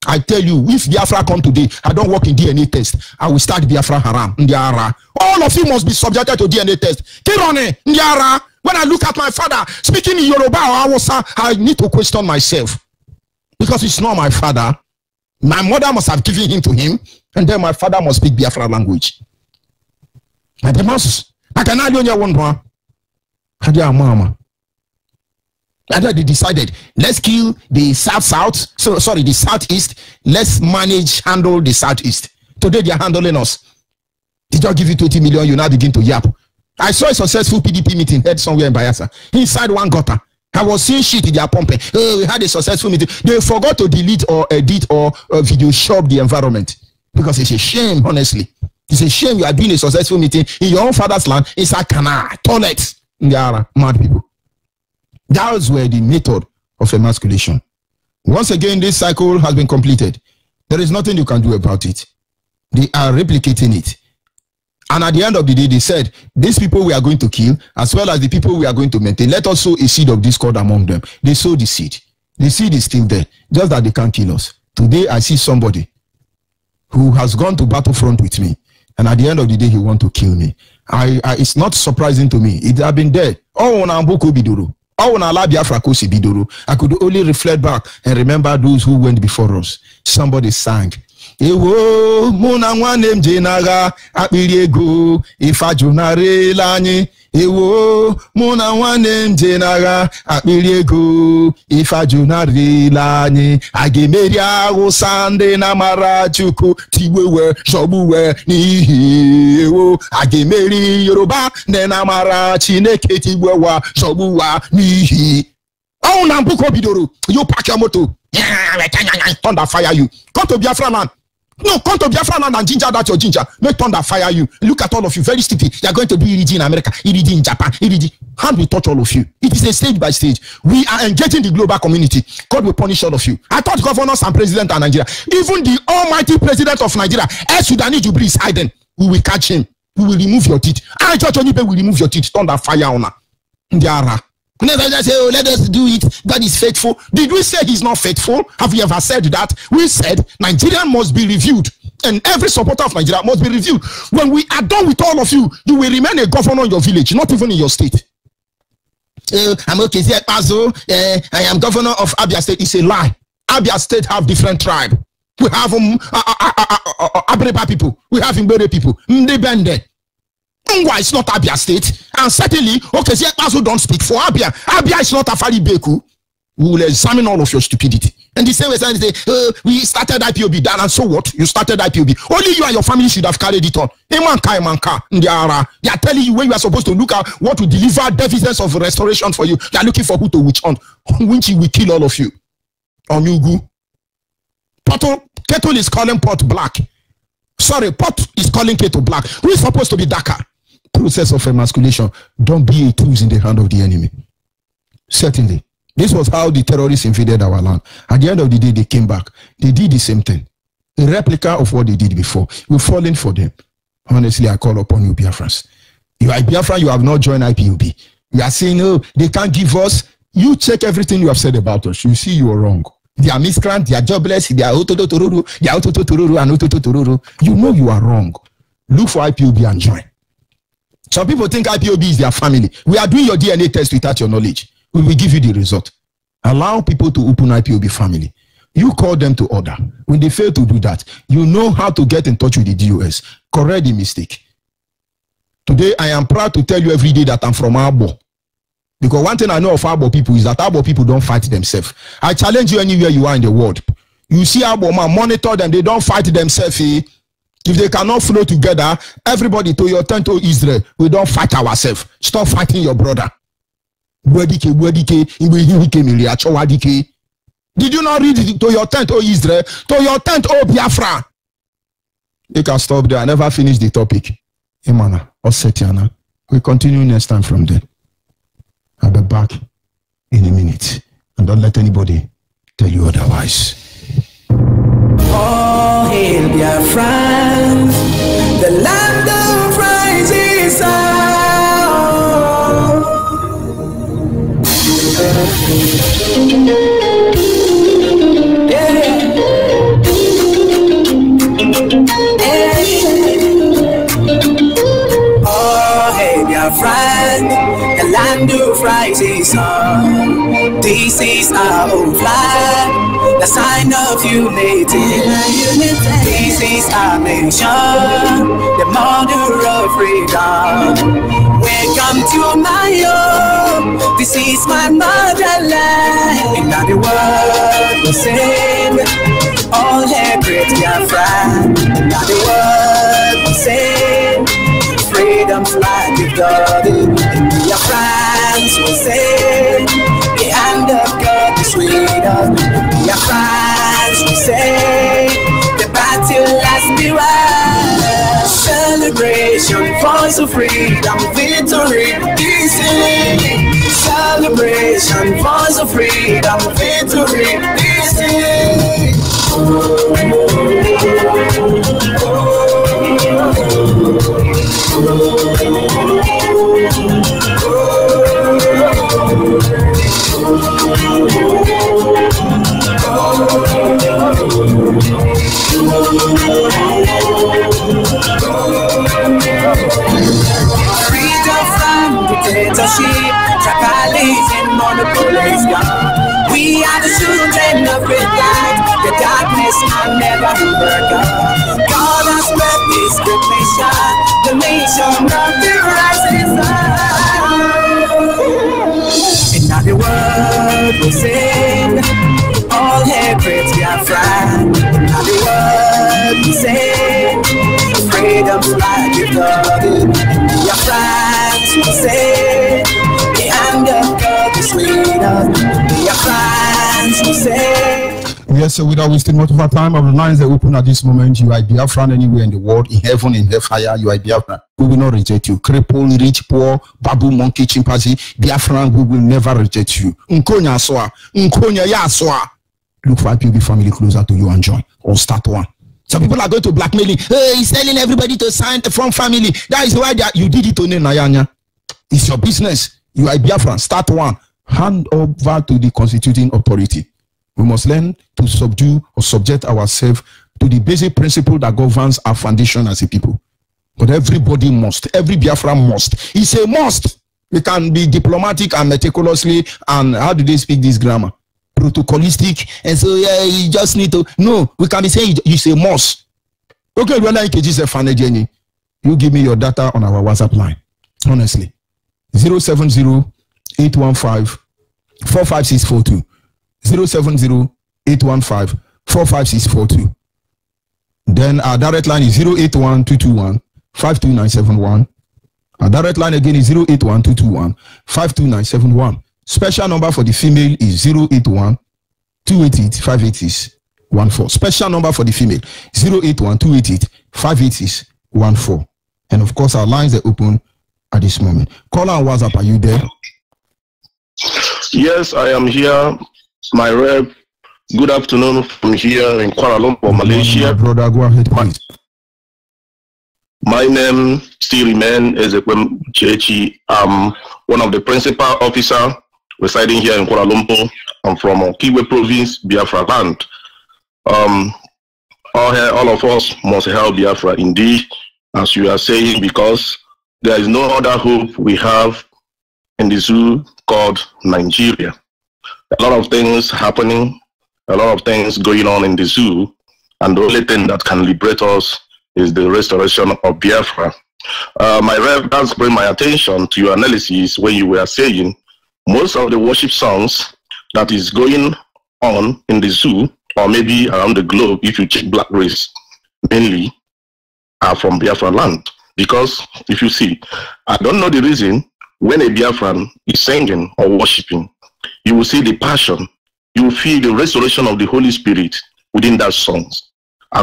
I tell you, if Biafra come today, I don't work in DNA test. I will start Biafra Haram. Ndiara. All of you must be subjected to DNA test. Kirone, Ndiara. When I look at my father speaking in Yoruba or Hausa, I need to question myself. Because it's not my father. My mother must have given him to him. And then my father must speak Biafra language. And the masses. I can only one more. And then they decided, let's kill the the southeast. Let's handle the southeast. Today they are handling us. Did I give you 20 million? You now begin to yap. I saw a successful PDP meeting held somewhere in Bayelsa. Inside one gutter. I was seeing shit in their pumping. Oh, we had a successful meeting. They forgot to delete or edit or video shop the environment. Because it's a shame, honestly. It's a shame you are doing a successful meeting in your own father's land inside canal, toilet. They are mad people. That were the method of emasculation. Once again, this cycle has been completed. There is nothing you can do about it. They are replicating it. And at the end of the day, they said, these people we are going to kill, as well as the people we are going to maintain, let us sow a seed of discord among them. They sowed the seed. The seed is still there, just that they can't kill us. Today, I see somebody who has gone to battlefront with me, and at the end of the day, he wants to kill me. It's not surprising to me. It had been there. Oh, Nambuko Biduru. Oh, Biafra Kosi Biduru. I could only reflect back and remember those who went before us. Somebody sang. Ewo muna nwanne m jenaga akpiri ego ifajunare lanye. Ewo muna nwanne m jenaga akpiri ego ifajunare lanye. Agemeri agụ sande na mara Chukwu tigwewe shogbuwe n'ihi ewo. Agemeri Yoruba na mara Chineke tigwewa shogbuwa n'ihi. Oh, Nambuko Bidoro, you pack your motor. Thunder fire you. Come to Biafra land. No, come to Biafra land and ginger that your ginger. Make thunder fire you. Look at all of you, very stupid. You are going to do EDG in America, EDG in Japan, EDG. How do we touch all of you? It is a stage by stage. We are engaging the global community. God will punish all of you. I thought governors and president of Nigeria, even the almighty president of Nigeria, Sudani Jubilee is hiding. We will catch him. We will remove your teeth. I Church Onipe will remove your teeth. Thunder fire on her. Ndiara. Never just say, oh, let us do it. God is faithful. Did we say he's not faithful? Have we ever said that? We said Nigeria must be reviewed. And every supporter of Nigeria must be reviewed. When we are done with all of you, you will remain a governor in your village, not even in your state. I'm okay. I am governor of Abia State. It's a lie. Abia State have different tribe. We have Abreba people. We have Imbere people. Ndebende. Why it's not Abia State, and certainly, okay, also don't speak for Abia. Abia is not Afari Beku. We will examine all of your stupidity. And the same way say, we started IPOB, Dan, and so what? You started IPOB. Only you and your family should have carried it on. They are telling you when you are supposed to look at what will deliver dividends of restoration for you. They are looking for who to witch hunt. Which will kill all of you. Onyugu. Kettle is calling pot black. Sorry, pot is calling Kettle black. Who is supposed to be darker? Process of emasculation. Don't be a tool in the hand of the enemy. Certainly. This was how the terrorists invaded our land. At the end of the day, they came back. They did the same thing. A replica of what they did before. We're falling for them. Honestly, I call upon you, Biafrans. You are Biafran, you have not joined IPOB. You are saying, oh, they can't give us. You check everything you have said about us. You see you are wrong. They are miscreant, they are jobless, they are otototororo, they are otototororo and otototororo. You know you are wrong. Look for IPOB and join. Some people think IPOB is their family. We are doing your DNA test without your knowledge. We will give you the result. Allow people to open IPOB family. You call them to order. When they fail to do that, you know how to get in touch with the DOS. Correct the mistake. Today, I am proud to tell you every day that I'm from Abo. Because one thing I know of Abo people is that Abo people don't fight themselves. I challenge you anywhere you are in the world. You see Abo man, monitor them, they don't fight themselves. If they cannot flow together, everybody to your tent, to Israel, we don't fight ourselves. Stop fighting your brother. Did you not read to your tent, oh Israel? To your tent, oh Biafra. They can stop there. I never finished the topic. Imana or Setiana. We continue next time from there. I'll be back in a minute. And don't let anybody tell you otherwise. All hail Biafra, the land of rising sun. Oh, hey, Biafra, the land of rising sun. This is our own flag, the sign of unity. This is our nation, the mother of freedom. Welcome to my home. This is my motherland. In the world we sing, all hail great Biafra. In the world we sing, freedom's light is golden. In Biafrans we sing, the hand of God is with us. In Biafrans we sing, the battle has been won. voice of freedom, victory, easily. Celebration, voice of freedom, victory, easily. Freedom from dictatorship, tribalism, monopolies gone. We are the children of great light, the darkness can never overcome. God has spread this great nation, the nation of the rising sun. And now the world will sing, all hail great Biafra. Now the world will sing, freedom's flag is flooded. Biafrans will say, the hand of God is with us. Biafrans will say. Yes, so without wasting much of our time, our lines are open at this moment. You are Biafran anywhere in the world, in heaven, in hellfire, you are Biafran. We will not reject you. Cripple, rich, poor, babu, monkey, chimpanzee, Biafran, we will never reject you. Nkonya soa, Nkonya ya soa. Look for IPOB family closer to you and join, or start one. Some people are going to blackmailing. Hey, he's telling everybody to sign from family. That is why you did it to Nayanya. It's your business. You are Biafran. Start one. Hand over to the constituting authority. We must learn to subdue or subject ourselves to the basic principle that governs our foundation as a people. But everybody must. Every Biafran must. It's a must. We can be diplomatic and meticulously. And how do they speak this grammar? Protocolistic, and so yeah, you just need to. No, we can be saying you say must. Okay, when I Jenny, you give me your data on our WhatsApp line. Honestly, 070-815-45642. 070-815-45642. Then our direct line is 081-221-52971. Our direct line again is 081-221-52971. Special number for the female is 081-288-58614. Special number for the female 081-288-58614. And of course, our lines are open at this moment. Call on WhatsApp. Are you there? Yes, I am here. My rep. Good afternoon from here in Kuala Lumpur, Malaysia. Brother, go ahead, please. My name still remains Ezekwem Chechi. I'm one of the principal officers residing here in Kuala Lumpur. I'm from Kiwe Province, Biafra land. All of us must help Biafra indeed, as you are saying, because there is no other hope we have in the zoo called Nigeria. A lot of things happening, a lot of things going on in the zoo, and the only thing that can liberate us is the restoration of Biafra. My rev does bring my attention to your analysis when you were saying most of the worship songs that is going on in the zoo, or maybe around the globe, if you check Black Race, mainly are from Biafra land. Because if you see, I don't know the reason when a Biafran is singing or worshiping, you will see the passion, you will feel the restoration of the Holy Spirit within that songs.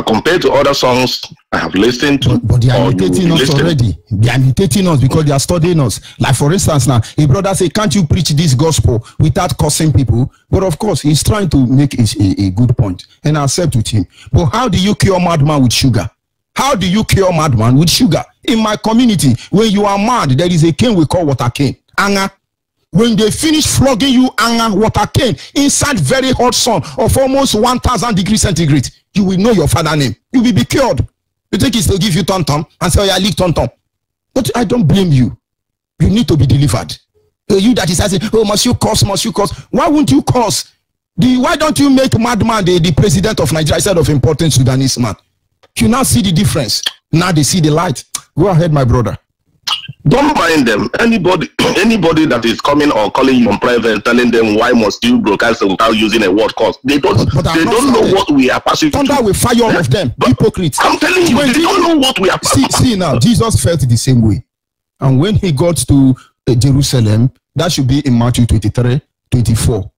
Compared to other songs I have listened to. But they are imitating us already. They are imitating us because they are studying us. Like for instance now, a brother say, can't you preach this gospel without cursing people? But of course, he's trying to make a good point, and I accept with him. But how do you cure madman with sugar? How do you cure madman with sugar? In my community, when you are mad, there is a cane we call water cane. Anga. When they finish flogging you, anga, water cane, inside very hot sun of almost 1,000 degrees centigrade, you will know your father name. You will be cured. You think it's to give you tom-tom and say, oh, yeah, leave tom-tom. But I don't blame you. You need to be delivered. You that is asking, oh, must you curse, must you curse? Why won't you curse? Why don't you make madman the president of Nigeria instead of important Sudanese man? You now see the difference. Now they see the light. Go ahead, my brother. Don't mind them. Anybody that is coming or calling you on private, telling them why must you broadcast without using a word curse. They don't know what we are passing through. Thunder will fire all of them. Hypocrites. I'm telling you, they don't know what we are passing through. See now, Jesus felt the same way. And when he got to Jerusalem, that should be in Matthew 23, 24.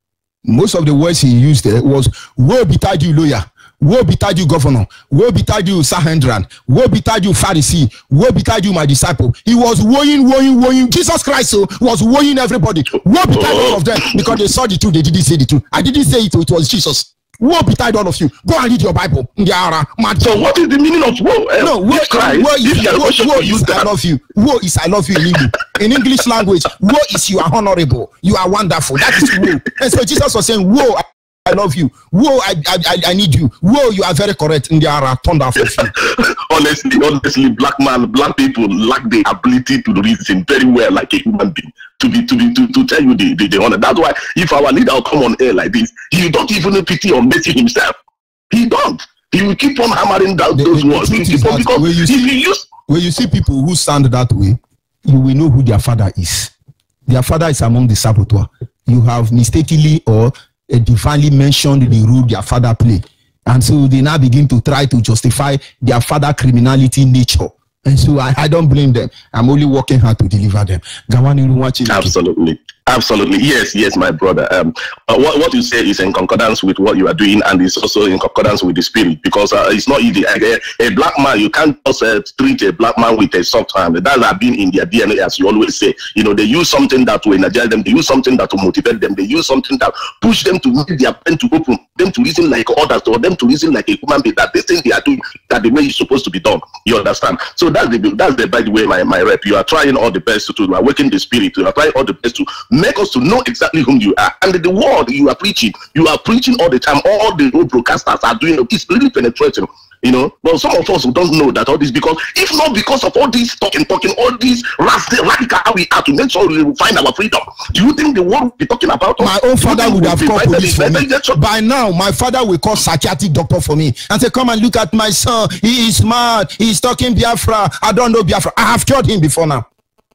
Most of the words he used there was, woe betide you, lawyer. Woe betide you, governor. Woe betide you, Sahendran. Woe betide you, Pharisee. Woe betide you, my disciple. He was woeing. Jesus Christ was woeing everybody. Woe betide all of them because they saw the truth. They didn't say the truth. I didn't say it. It was Jesus. Woe betide all of you. Go and read your Bible. So what is the meaning of woe? No, woe is I love you. Woe is I love you in English. In English language, woe is you are honorable. You are wonderful. That is woe. And so Jesus was saying, woe, I love you. Whoa, I need you. Whoa, you are very correct. In the thunder of you. honestly, black people lack the ability to reason very well like a human being. To tell you the honor. That's why if our leader will come on air like this, he don't even pity or mercy himself. He don't. He will keep on hammering down those words. When you see people who stand that way, you will know who their father is. Their father is among the saboteur. You have mistakenly or divinely mentioned the role their father play, and so they now begin to try to justify their father criminality nature. And so I don't blame them. I'm only working hard to deliver them. Absolutely. Yes, my brother. What you say is in concordance with what you are doing, and it's also in concordance with the spirit, because it's not easy. A black man, you can't just treat a black man with a soft hand. That has been in their DNA, as you always say. You know, they use something that will energize them. They use something that will motivate them. They use something that push them to make their brain to open, them to reason like others, or them to reason like a human being, that they think they are doing that the way it's supposed to be done. You understand? So that's by the way, my rep. You are trying all the best to awaken the spirit. You are trying all the best to make us to know exactly whom you are. And the word you are preaching all the time. All the broadcasters are doing it. It's really penetrating. You know, but some of us who don't know that all this, because if not because of all this talking, all these radical how we are to make sure we will find our freedom. Do you think the world will be talking about us? My own father would have called police for me. By now, my father will call psychiatric doctor for me and say, come and look at my son. He is mad. He is talking Biafra. I don't know Biafra. I have cured him before now.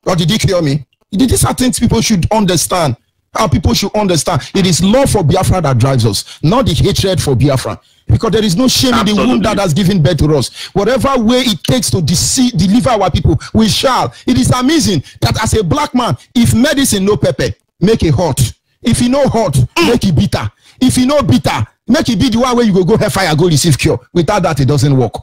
Or did he cure me? These are things people should understand. How people should understand. It is love for Biafra that drives us, not the hatred for Biafra. Because there is no shame in the womb that has given birth to us. Whatever way it takes to deliver our people, we shall. It is amazing that as a black man, if medicine no pepper, make it hot. If you know hot, make it bitter. If you know bitter, make it be the one where you go hellfire, go receive cure. Without that, it doesn't work.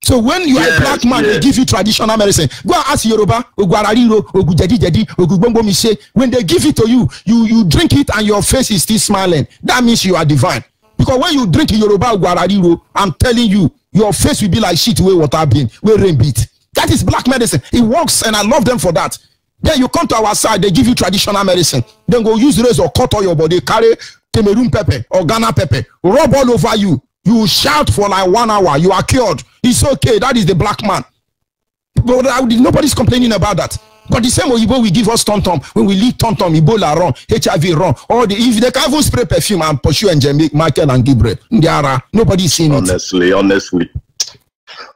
So when you are a black man, they give you traditional medicine. Go and ask Yoruba, Ogwarariro, Ogujedi, Ogugbombo Mise. When they give it to you, you drink it and your face is still smiling. That means you are divine. Because when you drink Yoruba Ogwarariro, I'm telling you, your face will be like shit where water being, where rain beat. That is black medicine. It works, and I love them for that. Then you come to our side, they give you traditional medicine. Then go use razor, cut all your body, carry Cameroon pepper or Ghana pepper, rub all over you. You shout for like 1 hour, you are cured. It's okay. That is the black man. But nobody's complaining about that. But the same Oyibo will give us tom-tom. When we leave tom-tom, Ebola run, HIV run. Or if they can even spray perfume and pursue and Michael and Gabriel, nobody's seeing it.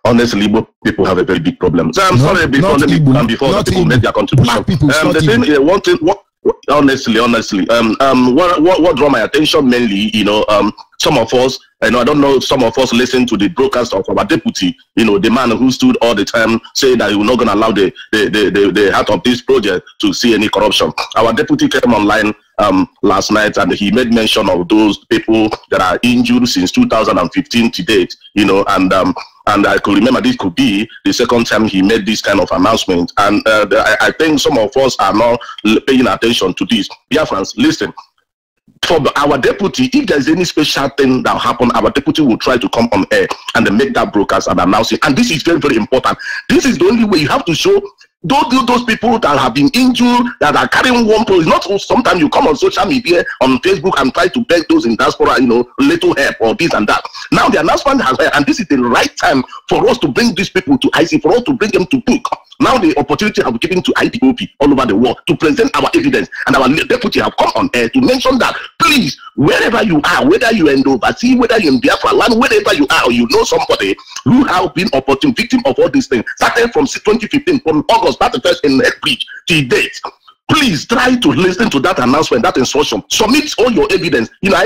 Honestly, Igbo people have a very big problem. So I'm sorry before the people make their contribution. What draw my attention mainly, some of us, I don't know, some of us listen to the broadcast of our deputy, the man who stood all the time saying that he was not going to allow the heart of this project to see any corruption. Our deputy came online last night, and he made mention of those people that are injured since 2015 to date, and I could remember this could be the second time he made this kind of announcement. And I think some of us are not paying attention to this. Dear friends, listen. For our deputy, if there's any special thing that will happen, our deputy will try to come on air and then make that broadcast and announce it. And this is very, very important. This is the only way you have to show those people that have been injured, that are carrying one problem. Not sometimes you come on social media, on Facebook, and try to beg those in diaspora, little help or this and that. Now the announcement has heard, and this is the right time for us to bring these people to IC, for us to bring them to book. Now the opportunity have been given to IPOP all over the world to present our evidence, and our deputy have come on air to mention that, please, wherever you are, whether you are in overseas, whether you're in Biafra land, wherever you are, or you know somebody who have been victim of all these things, starting from 2015, from August 31st in Headbridge till date. Please try to listen to that announcement, that instruction. Submit all your evidence. You know,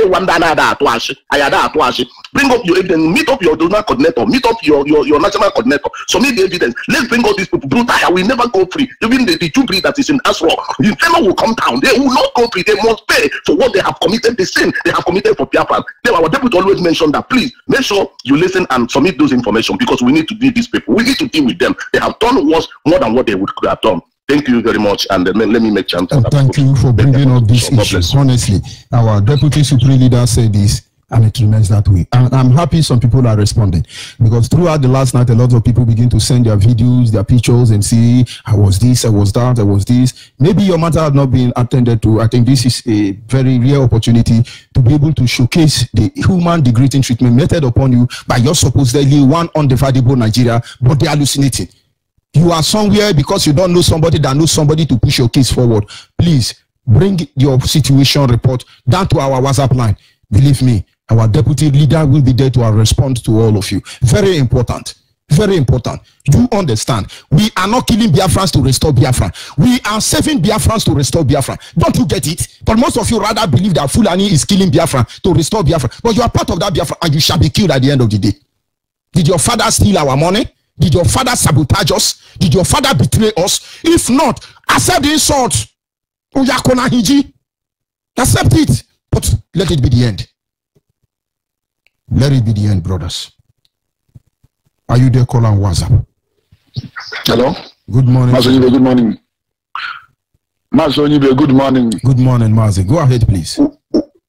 bring up your evidence. Meet up your donor coordinator. Meet up your national coordinator. Submit the evidence. Let's bring all these people. We never go free. Even the Jubilee that is in Asro, the fellow will come down. They will not go free. They must pay for what they have committed. The sin they have committed for Biafra. Our deputy always mentioned that. Please make sure you listen and submit those information, because we need to deal with these people. We need to deal with them. They have done more than what they would have done. Thank you very much, and let me make chance. Thank you for bringing up this issue. Honestly, our deputy supreme leader said this, and it remains that way. And I'm happy some people are responding, because throughout the last night, a lot of people begin to send their videos, their pictures, and see, I was this, I was that, I was this. Maybe your matter had not been attended to. I think this is a very rare opportunity to be able to showcase the human degrading treatment meted upon you by your supposedly one undividable Nigeria, but they are hallucinating. You are somewhere because you don't know somebody that knows somebody to push your case forward. Please bring your situation report down to our WhatsApp line. Believe me, our deputy leader will be there to respond to all of you. Very important. Very important. You understand? We are not killing Biafrans to restore Biafra. We are saving Biafrans to restore Biafra. Don't you get it? But most of you rather believe that Fulani is killing Biafra to restore Biafra. But you are part of that Biafra, and you shall be killed at the end of the day. Did your father steal our money? Did your father sabotage us? Did your father betray us? If not, accept the insult. Accept it. But let it be the end. Let it be the end, brothers. Are you there? Call on WhatsApp. Hello. Good morning. Mazonibe, good morning. Mazonibe, good morning. Good morning, Mazi. Go ahead, please.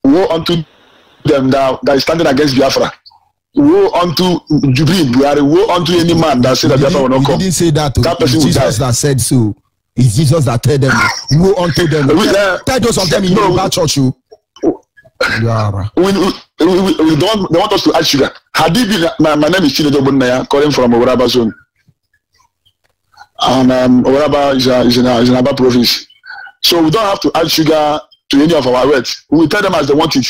Woe unto them that is standing against Biafra. Woe unto Jubilee Buhari. Woe unto any man that said that Biafra will not come. He didn't say that. That person it's Jesus that said so. It's Jesus that told them. Woe unto them. Tell those of them in the church. We don't. They want us to add sugar. Hadibi, my name is Chinedo Bunaya, calling from Oraba zone. And Oraba is in Aba province. So we don't have to add sugar to any of our words. We will tell them as they want it.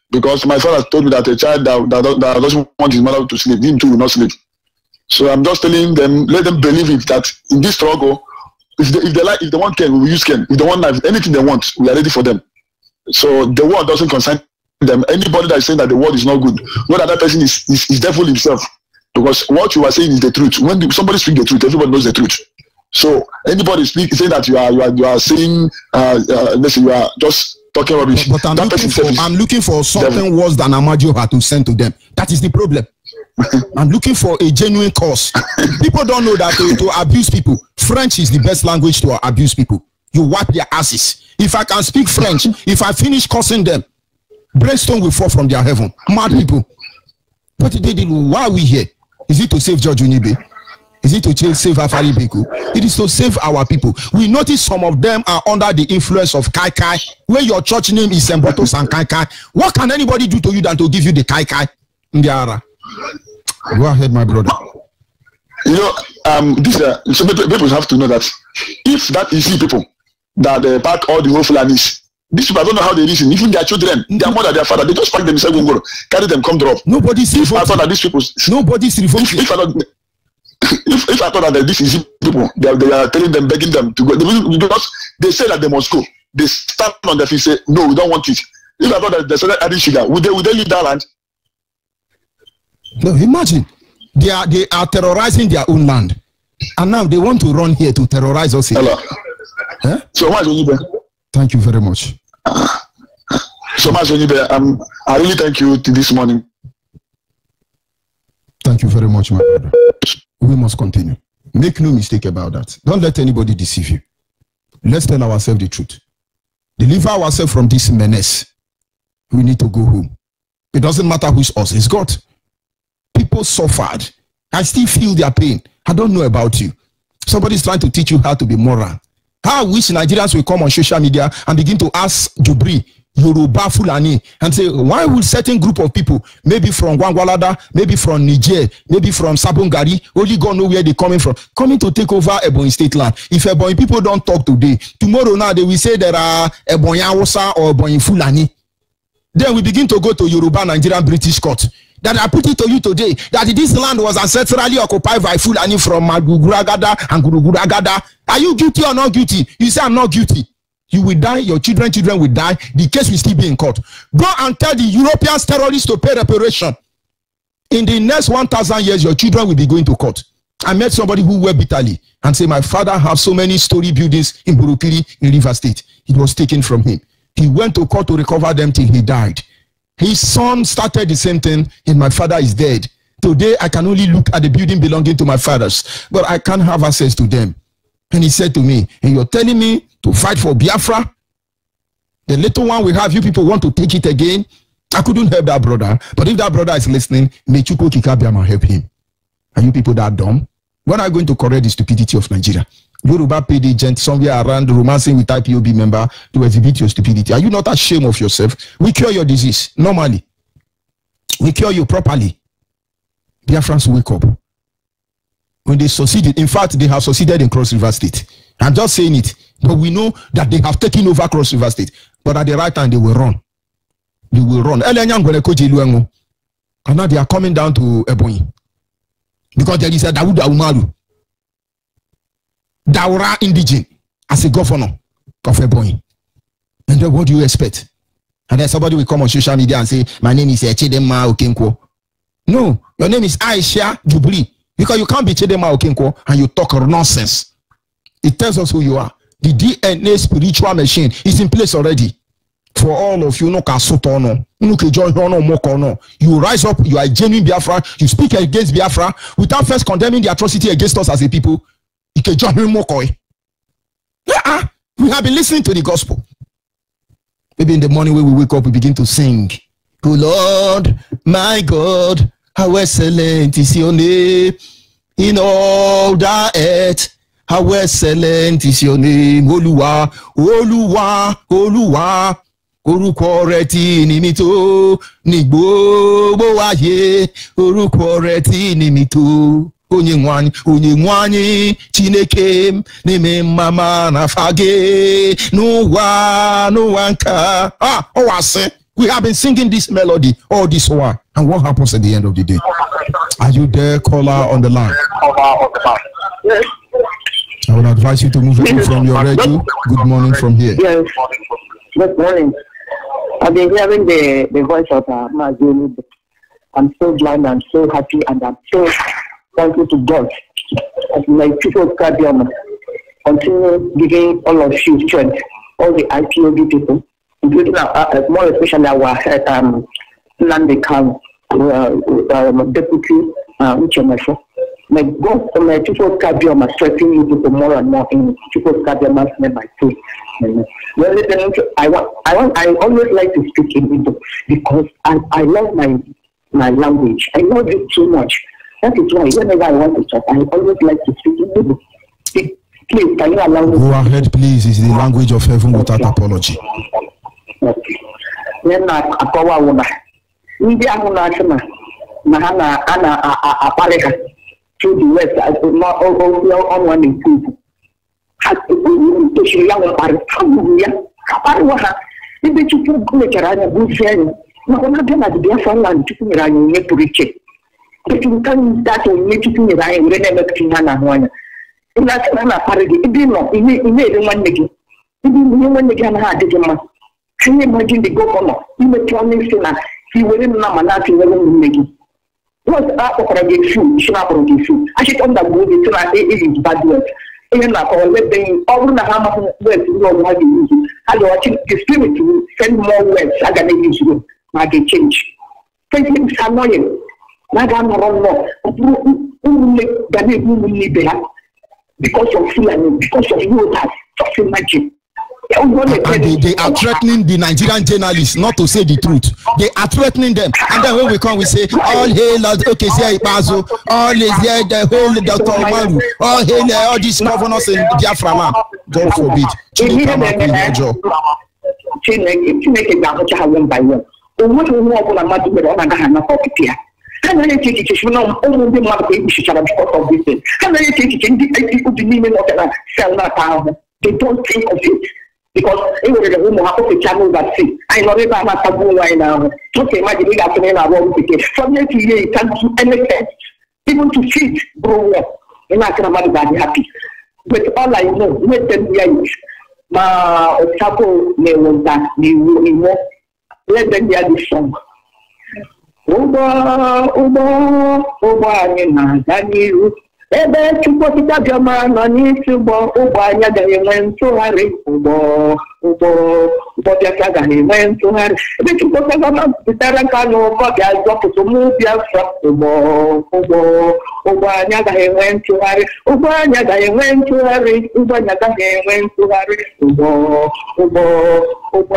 Because my father told me that a child that doesn't want his mother to sleep, him too will not sleep. So I'm just telling them, let them believe it, that in this struggle, if they want Ken, we will use Ken. If they want knife, anything they want, we are ready for them. So the word doesn't concern them. Anybody that is saying that the word is not good, know that person is devil himself. Because what you are saying is the truth. When somebody speaks the truth, everybody knows the truth. So anybody saying that you are saying, listen, you are just talking rubbish. But I'm looking for something worse than Amadio had to send to them. That is the problem. I'm looking for a genuine cause. People don't know that to abuse people, French is the best language to abuse people. You wipe their asses. If I can speak French, if I finish cursing them, brimstone will fall from their heaven. Mad people. But why are we here? Is it to save George Unibe? Is it to save Afari Beku? It is to save our people. We notice some of them are under the influence of Kai Kai. Where your church name is Sembotos and Kai Kai. What can anybody do to you than to give you the Kai Kai? Ndiara. Go ahead, my brother. You know, so people have to know that if that is the people that pack all the whole Fulanis, these people, I don't know how they listen. Even their children, their mother, their father, they just pack themselves and go, carry them, come drop. Nobody's revolting. I thought that these people. Nobody's revolting. If I thought that this is people, they are telling them, begging them to go, because they say that they must go. They stand on their feet, say, no, we don't want it. If I thought that they started adding sugar, would they leave that land? No, imagine they are terrorizing their own land, and now they want to run here to terrorize us here. Hello. Huh? So much, Onibe. Thank you very much. So much, Onibe. I really thank you this morning. Thank you very much, my brother. We must continue. Make no mistake about that. Don't let anybody deceive you. Let's tell ourselves the truth. Deliver ourselves from this menace. We need to go home. It doesn't matter who's us, it's God. People suffered. I still feel their pain. I don't know about you. Somebody's trying to teach you how to be moral. How I wish Nigerians will come on social media and begin to ask Jubilee, Yoruba, Fulani, and say, why will certain group of people, maybe from Gwangwalada, maybe from Niger, maybe from Sabongari, only God know where they're coming from, coming to take over Ebonyi state land. If Ebonyi people don't talk today, tomorrow now they will say there are Ebonyi Hausa or Ebonyi Fulani. Then we begin to go to Yoruba, Nigerian, British court. That I put it to you today, that this land was ancestrally occupied by Fulani from Maguguragada and Guruguragada. Are you guilty or not guilty? You say I'm not guilty. You will die, your children will die, the case will still be in court. Go and tell the European terrorists to pay reparation. In the next 1,000 years, your children will be going to court. I met somebody who wept bitterly and said, my father has so many story buildings in Burukiri in River State. It was taken from him. He went to court to recover them till he died. His son started the same thing, and my father is dead. Today, I can only look at the building belonging to my fathers, but I can't have access to them. And he said to me, and you're telling me to fight for Biafra? The little one we have, you people want to take it again? I couldn't help that brother, but if that brother is listening, may Chukwu Kikabiama help him. Are you people that dumb? When are you going to correct the stupidity of Nigeria? Yoruba paid agent somewhere around romancing with IPOB member to exhibit your stupidity. Are you not ashamed of yourself? We cure your disease normally. We cure you properly. Biafrans wake up. When they succeeded, in fact, they have succeeded in Cross River State. I'm just saying it, but we know that they have taken over Cross River State. But at the right time, they will run. They will run. And now they are coming down to Ebonyi. Because there is a Dawuda Umaru, Daura indigene, as a governor of Ebonyi. And then what do you expect? And then somebody will come on social media and say, my name is Chidema Okenkwo. No, your name is Aisha Jubilee. Because you can't be Chidema Okenkwo and you talk nonsense. It tells us who you are. The DNA spiritual machine is in place already. For all of you, you rise up, you are a genuine Biafra, you speak against Biafra without first condemning the atrocity against us as a people. We have been listening to the gospel. Maybe in the morning when we wake up, we begin to sing. Good Lord, my God, how excellent is your name in all the earth. How excellent is your name, Oluwa, Oluwa, Oluwa. Orúkọ rẹ̀ tí ní mi tó ní gbogbo ayé, orúkọ rẹ̀ tí ní mi tó onyenwanyị Chineke n'ime mama na fage n'ụwa nka. We have been singing this melody all this while, and what happens at the end of the day? Are you there, caller on the line? Yes. I would advise you to move away from your radio. Good morning from here. Yes. Good morning. I've been hearing the voice of Mazuni. I'm so glad, I'm so happy, and I'm so thankful to God. As my people continue giving all of you strength, all the IPOB people, including more especially our Nandekang deputy, my God, my people Kabioma strengthening you people more and more in people Kabioma name by faith. Well, I always like to speak in Igbo because I love my language. I love it too much. That is why whenever I want to talk, I always like to speak in Igbo. Please, can you allow me? Go ahead, please. It's the language of heaven without apology. Okay. Then I call a woman. India Hunachama, Mahana, Anna, Apareka, through the west, I could not on one in two. Has to be young or Kaparuha. If the two go to Rana Bushel, no one of them at the Biafran land to Rani to reach it. If you can start on making Ryan, remember Kinana one. In that Rana parody, it did not, it made one again. It didn't one again had it. Can you imagine the governor? You were telling Sina, he wouldn't know Manati when making. What's up for a good food? Should not produce food. I should undergo it to it is bad work. Even now, let them all the hammer words you know how you use it. I watch the spirit to send more words. I got to use it. I get change. Things are annoying. I got no more. Because of feeling, because of you, just imagine. And they are threatening the Nigerian journalists not to say the truth. They are threatening them. And then when we come, we say, all hail, okay, say Ipazo, all is there, the whole Dr. Omaru, all hail, all these governors in Biafra man. God forbid. Can I take it? You know, all the money we should have because of this thing. Can I take it? People believe in what sell that power. They don't think of it. Because even the woman has to channel that thing. I know if I'm a taboo right now. Just imagine me after I won't take it. From year to year, it can't do anything. Even to feed, grow up. And I can imagine that happy. But all I know, let them hear it. ma Otapo ne was that you let them hear the song. Oba na Daniel. Ebe chukwu kita ma no ni tubo anya ga enwe ntụgharị ụgbọ bịa ka ga enwe ntụgharị ebe chukwu kita ma bitara ka no ko bịa zọpụtụ mụ bịa fa ụgbọ anya ga enwe ntụgharị ụgbọ anya ga enwe ntụgharị ụgbọ anya ga enwe ntụgharị ụgbọ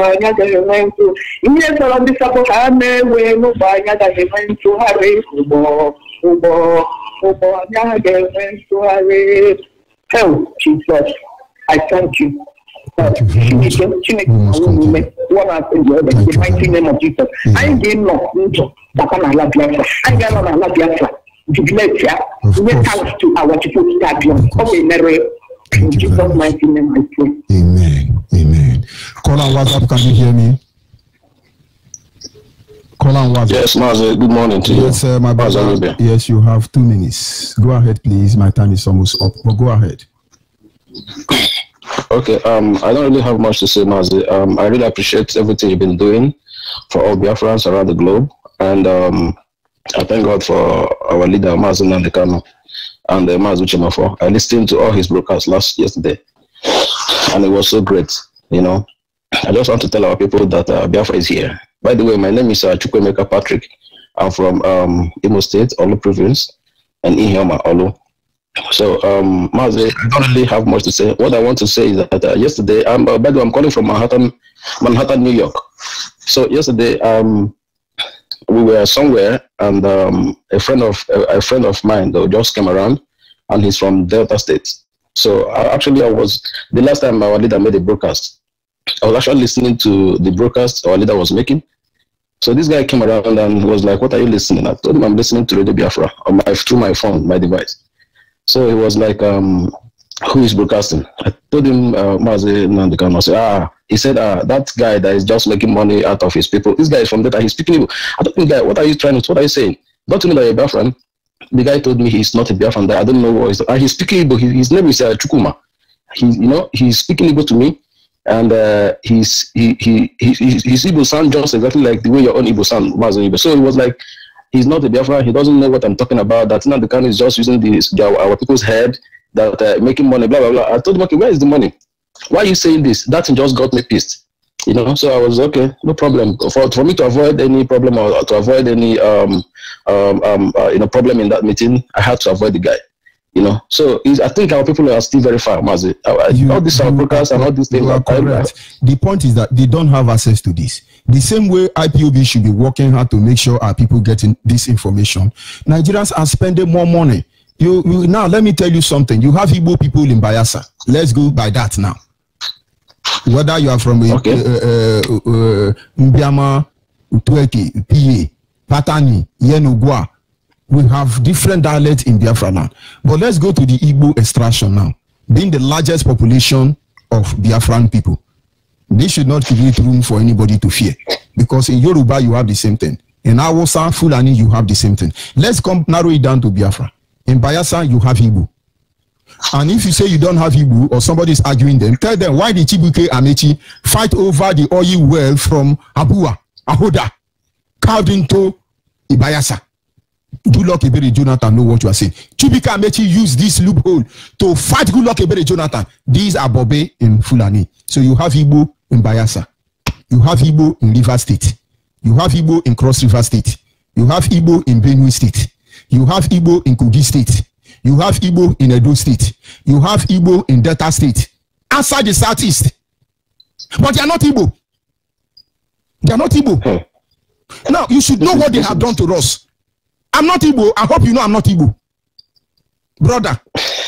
anya ga enwe ntụgharị ihe sọrọ ndị sapụ ha na-ewe n'ụgbọ anya ga enwe ntụgharị ụgbọ Oh, Jesus, I thank you. Thank you very much. The mighty name of Jesus. I did not know that I love Biafra. I got on a love Biafra. Thanks to our people that in Jesus' mighty name I pray. Amen. Amen. Call on WhatsApp, can you hear me? Call on WhatsApp. Yes, Mazi, good morning to you. Yes, my brother. Yes, you have 2 minutes. Go ahead, please. My time is almost up. But go ahead. Okay. I don't really have much to say, Mazi. I really appreciate everything you've been doing for all Biafrans around the globe, and I thank God for our leader, Mazi Nnamdi Kanu, and Mazi Uchemafo. I listened to all his broadcasts yesterday, and it was so great. You know, I just want to tell our people that Biafra is here. By the way, my name is Chukwemeka Patrick. I'm from Imo State, Olu Province, and Ihioma, Olu. So, Mazi, I don't really have much to say. What I want to say is that yesterday, by the way, I'm calling from Manhattan, New York. So yesterday, we were somewhere, and a friend of mine though just came around, and he's from Delta State. So actually, the last time our leader made a broadcast, I was actually listening to the broadcast our leader was making. So this guy came around and was like, "What are you listening?" I told him I'm listening to Radio Biafra through my phone, my device. So he was like, "Who is broadcasting?" I told him, Mazi Nnamdi Kanu. He said, "That guy that is just making money out of his people. This guy is from Delta. He's speaking Igbo." I told him, "Guy, what are you saying? Don't you know that you're a Biafran?" The guy told me he's not a Biafran. I don't know what he's speaking Igbo. His name is Chukuma. He's speaking Igbo to me. And his Igbo sound just exactly like the way your own Igbo sound was in Igbo. So it was like, he's not a Biafra, he doesn't know what I'm talking about, that Nnamdi Kanu is just using our people's head, that making money, blah, blah, blah. I told him, okay, where is the money? Why are you saying this? That just got me pissed. You know, so I was, okay, no problem. For me to avoid any problem or to avoid any problem in that meeting, I had to avoid the guy. You know, so I think our people are still very far, Mazi. All these broadcasts and all these things are correct. The point is that they don't have access to this. The same way IPOB should be working hard to make sure our people getting this information. Nigerians are spending more money. Now, let me tell you something. You have Igbo people in Bayelsa. Let's go by that now. Whether you are from Mbiama, Utueke, PA, Patani, Yenugwa, we have different dialects in Biafra land. But let's go to the Igbo extraction now. Being the largest population of Biafran people, this should not create room for anybody to fear. Because in Yoruba, you have the same thing. In Hausa, Fulani, you have the same thing. Let's narrow it down to Biafra. In Bayelsa, you have Igbo. And if you say you don't have Igbo, or somebody is arguing them, tell them why did Chibuike Amechi fight over the oil well from Abua, Ahoda, carved into Bayelsa. Goodluck Ebere Jonathan know what you are saying. Chibuike Amechi used this loophole to fight Goodluck Ebere Jonathan. These are Bobe in Fulani. So you have Igbo in Bayelsa. You have Igbo in Rivers State. You have Igbo in Cross River State. You have Igbo in Benue State. You have Igbo in Kogi State. You have Igbo in Edo State. You have Igbo in Delta State. Outside the Southeast. But they are not Igbo. They are not Igbo. Now, you should know what they have done to us. I'm not Igbo. I hope you know I'm not Igbo. Brother,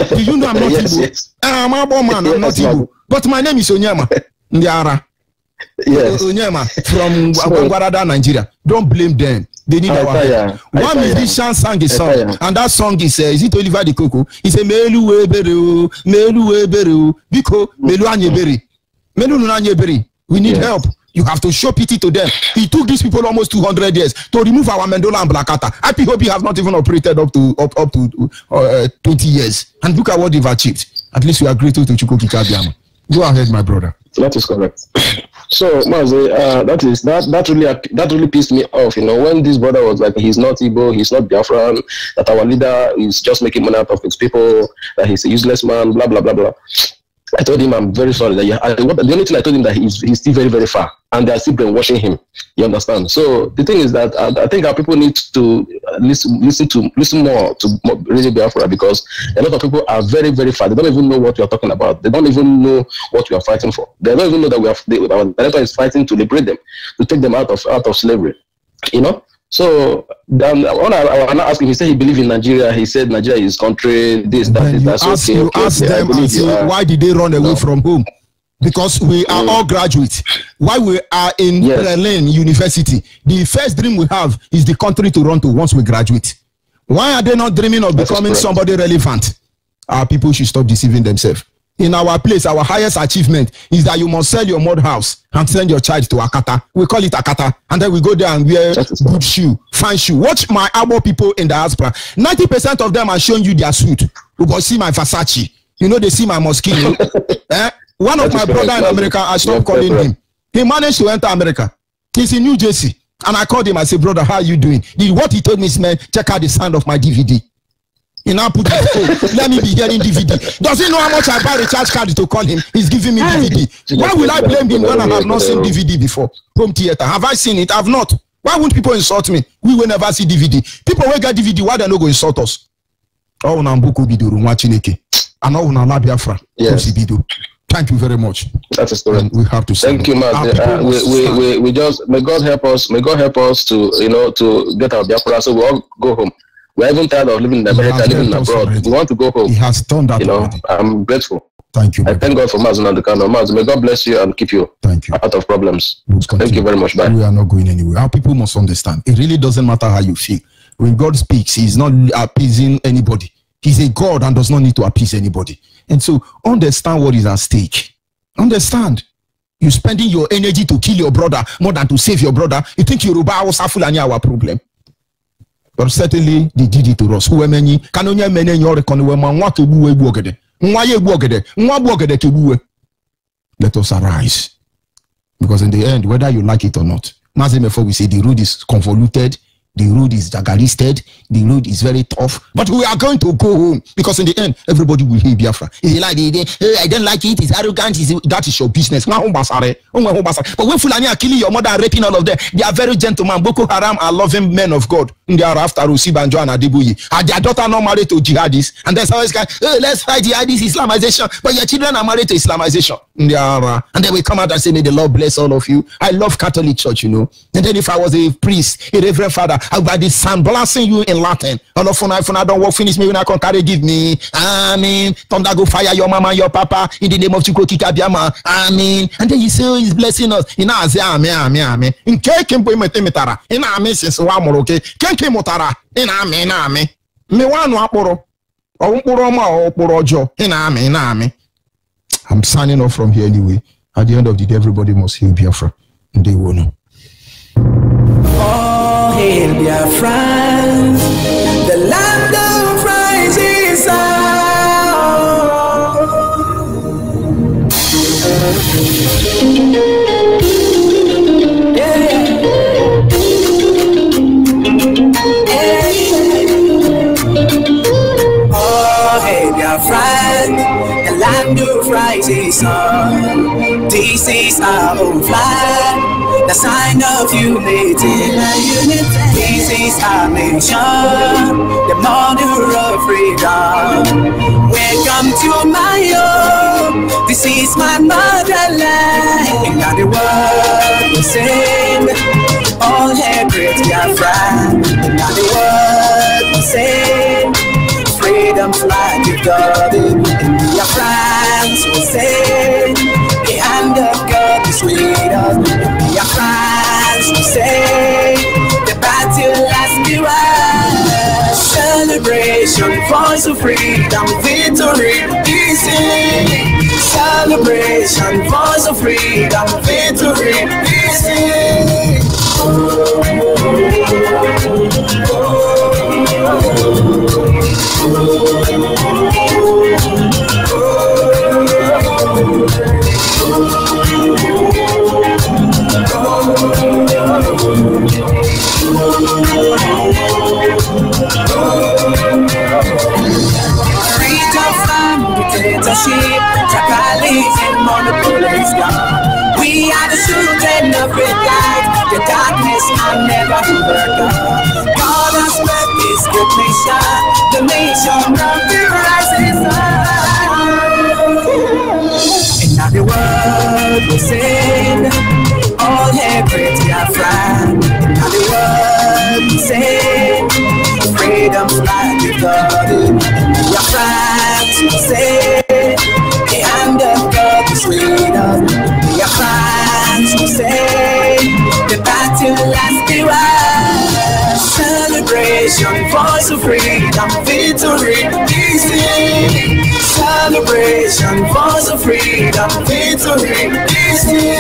do you know I'm not Igbo? Yes. I'm a born man, I'm not Igbo. But my name is Onyema Ndiara. Yes. Onyema from Agwarada, Nigeria. Don't blame them. They need our help. One musician sang a song, and that song is it Oliver the Coco? He said, Melu Weberu, Melu Weberu, Biko, Melu Anyeberi. Melu Anyeberi. We need help. You have to show pity to them. It took these people almost 200 years to remove our Mendola and Blakata. IPOB has not even operated up to 20 years. And look at what they've achieved. At least we are grateful to Chukwuka Abiyama. Go ahead, my brother. That is correct. So, Mazi, that really pissed me off. You know, when this brother was like, he's not Igbo, he's not Biafran, that our leader is just making money out of his people, that he's a useless man, blah blah blah blah. I told him I'm very sorry. That the only thing I told him that he's still very, very far, and they are still brainwashing him. You understand? So the thing is that I think our people need to listen more to Radio Biafra, because a lot of people are very, very far. They don't even know what we are talking about. They don't even know what we are fighting for. They don't even know that our director is fighting to liberate them, to take them out of slavery. You know. So then when I asked him, he said he believes in Nigeria. He said Nigeria is country, this, that, is that. Ask them and say, why did they run away from home? Because we are all graduates. While we are in Berlin University, the first dream we have is the country to run to once we graduate. Why are they not dreaming of becoming somebody relevant? Our people should stop deceiving themselves. In our place, our highest achievement is that you must sell your mud house and send your child to Akata. We call it Akata. And then we go there and wear good shoe, fine shoe. Watch my Abo people in the diaspora. 90% of them are showing you their suit. You go see my Versace. You know, they see my mosquito. One of my brother in America, I stopped calling him. He managed to enter America. He's in New Jersey. And I called him. I said, brother, how are you doing? What he told me is, man, check out the sound of my DVD. He now put let me be hearing DVD. Does he know how much I buy the recharge card to call him? He's giving me DVD. Why will I blame him when I have not seen DVD before? Home theater. Have I seen it? I have not. Why won't people insult me? We will never see DVD. People will get DVD. Why they not go insult us? Oh, Nambuku Biduru, Machineke. And oh, Biafra. Yes. Thank you very much. That is correct. We have to say. Thank you, man. We just may God help us. May God help us to to get our Biafra, so we all go home. We're even tired of living in America, living abroad. Already. We want to go home. He has done that. I'm grateful. Thank you. I thank God for Mazen and the Kano. Mazen, may God bless you and keep you. Thank you. Out of problems. Thank you very much. Bye. We are not going anywhere. Our people must understand. It really doesn't matter how you feel. When God speaks, He's not appeasing anybody. He's a God and does not need to appease anybody. And so understand what is at stake. Understand. You're spending your energy to kill your brother more than to save your brother. You think Yoruba was our problem? But certainly they did it to us. Let us arise. Because in the end, whether you like it or not, before we say the road is convoluted, the road is jagalisted, the road is very tough, but we are going to go home, because in the end, everybody will hear Biafra. Like, I don't like it, it's arrogant, that is your business. But when Fulani are killing your mother and raping all of them, they are very gentlemen. Boko Haram are loving men of God. They are after Usibanjo and Adebuyi. And their daughter not married to jihadis. And there's always guy, let's fight jihadis, Islamization. But your children are married to Islamization. They are, and then we come out and say, may the Lord bless all of you. I love Catholic Church, And then if I was a priest, a reverend father, I'll be sandblasting you in Latin. All of if I don't work finish me, when I can carry give me. Amen. Thunder go fire your mama and your papa in the name of Chukwu Kikabiama. Amen. And then you say, oh, he's blessing us. In amen. In Kekim Mitara. In amen since one more okay. Kenke Motara. In amen. Me one waporo. In amen. I'm signing off from here anyway. At the end of the day, everybody must hear Biafra. And they will know. Oh, hail Biafra, the land of rising sun. Oh, hail Biafra, the land of rising sun. This is our own flag, the sign of unity. This is our nation, the mother of freedom. Welcome to my home, this is my motherland. And now the world will sing, all hail great Biafra. And now the world will sing, freedom flag you've got it. And Biafrans will sing, the hand of God is with us. Biafrans will say, the battle has been won. Celebration, voice of freedom, victory is in. Celebration, voice of freedom, victory is in. Freedom from dictatorship, Chakalis and monopolies gone. We are the children of red light, the darkness can never overcome. God has left this good nation, the nation of the rising sun. And now the world will sing, all hail great Biafra. And now the world will sing, freedom's like the God. Biafra will say, the hand of God is with us. Biafra will say, the battle lasts the war. Celebration, voice of freedom, victory, easy. Celebration, voice of freedom, victory, easy.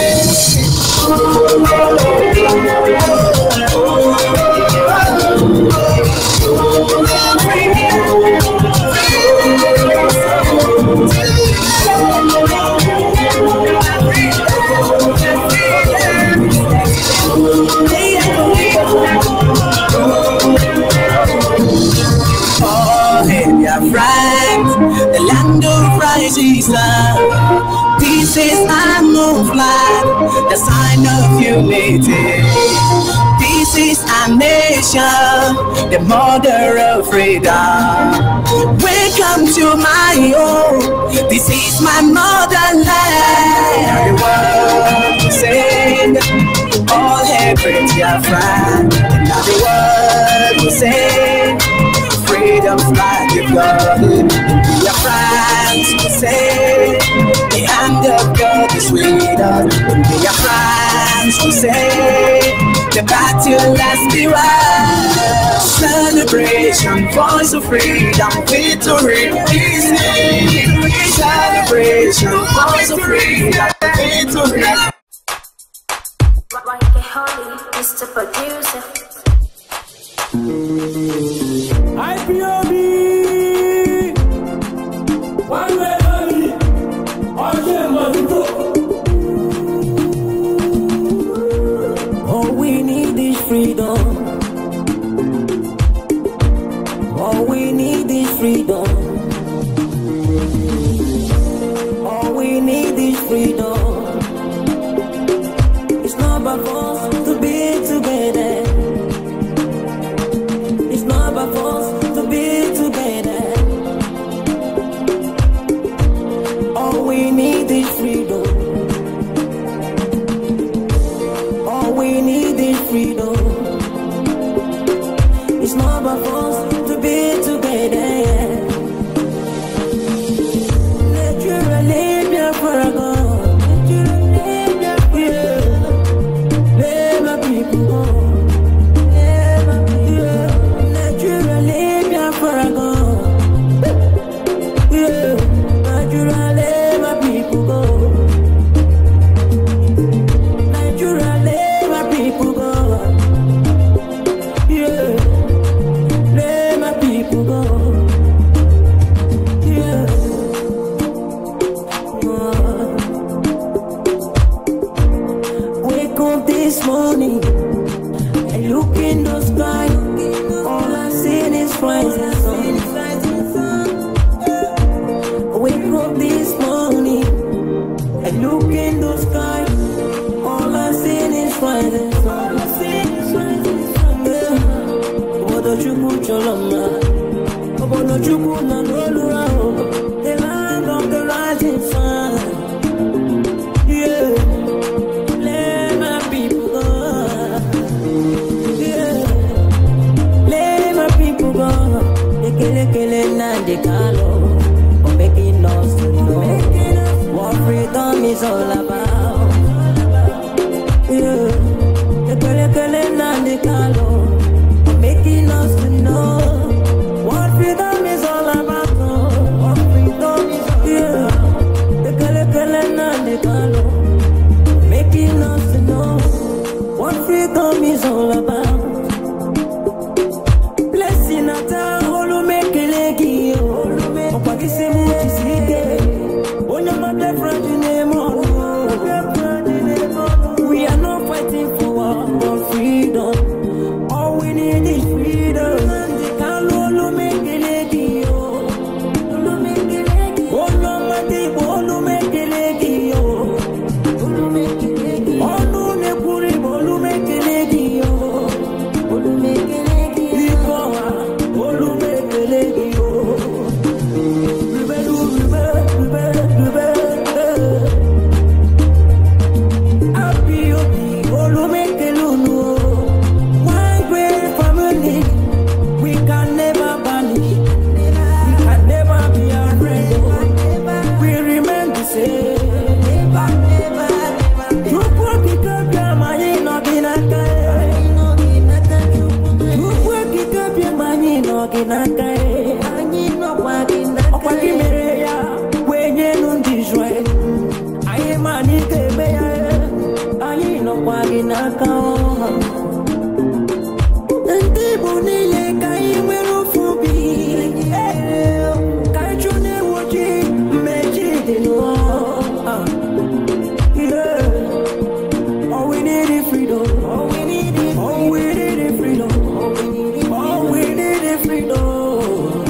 The land of rising sun. This is our moon flag, the sign of unity. This is our nation, the mother of freedom. Welcome to my home. This is my motherland. The world will sing, all hail great Biafra. Now the world will sing, freedom's like a God. Your friends will say, the hand of God is with us. Your friends will say, the battle lasts the war. Celebration, voice of freedom, victory, easy. Celebration, voice of freedom, victory. Holy, Mr. Producer. IPOB, one way only, all them must go. All we need is freedom. All we need is freedom. All we need is freedom. It's not about us to be together. It's not about us to be together. All we need is freedom. All we need is freedom. It's not about us to be together. Naturally, Biafra go. Let my people go. Naturally, Biafra go. Naturally, my people go. Naturally, my people go. Let my people go. Wake up this morning and look in the sky. All I see is rising sun. Wake up this morning and look in the sky. All I see is rising sun. What don't you put your lama? What don't you put on the land of the rising sun? Yeah. Let my people go. Yeah. Let my people go. Ekele na de kalo, for making us to know what freedom is all about. Yeah. Ekele na de kalo, for making us to know what freedom is all about. What freedom is all about. Yeah. Ekele na de kalo, making us to know what freedom is all about. Blessing at all who make a leggy, oh, Pakistan, Only my friend in the morning. money came here. I ain't no one in a car. And the money like I will for me. Can't you know what you made it in yeah. All we need is freedom. All we need is freedom. All we need is freedom.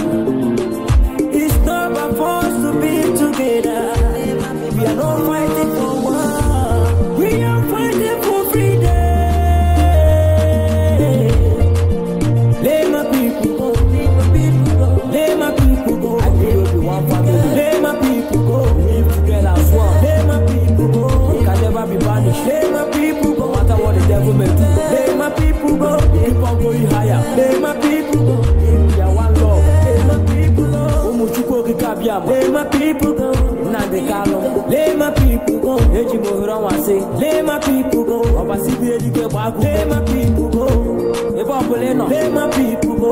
It's not by force to be together. We are not fighting for war. We are fighting for freedom. Let my people go. Let my people go. I think we want family. Let my people go. Live together as one. Let my people go. We can never be banished. Let my people go. No matter what the devil may do. Let my people go. Keep on going higher. Let my people go. We are one love. Let my people go. Let my people go. Let my people go. Let my people go. Let my people go. Let my people go.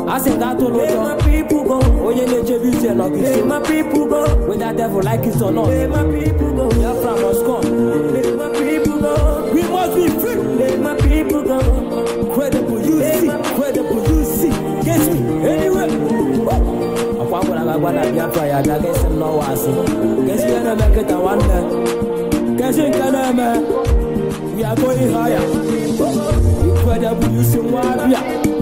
I said that to let my people go. Let my people go. When that devil like it or not. Let my people go. Your friend must come. Let my people go. We must be free. Let my people go. Credible you see. Credible you see. Guess me. Anyway. I'm going to be a prayer. I guess I'm not watching. Guess we're going to make it a wonder. Guess we can we are going higher. Incredible you see what we are.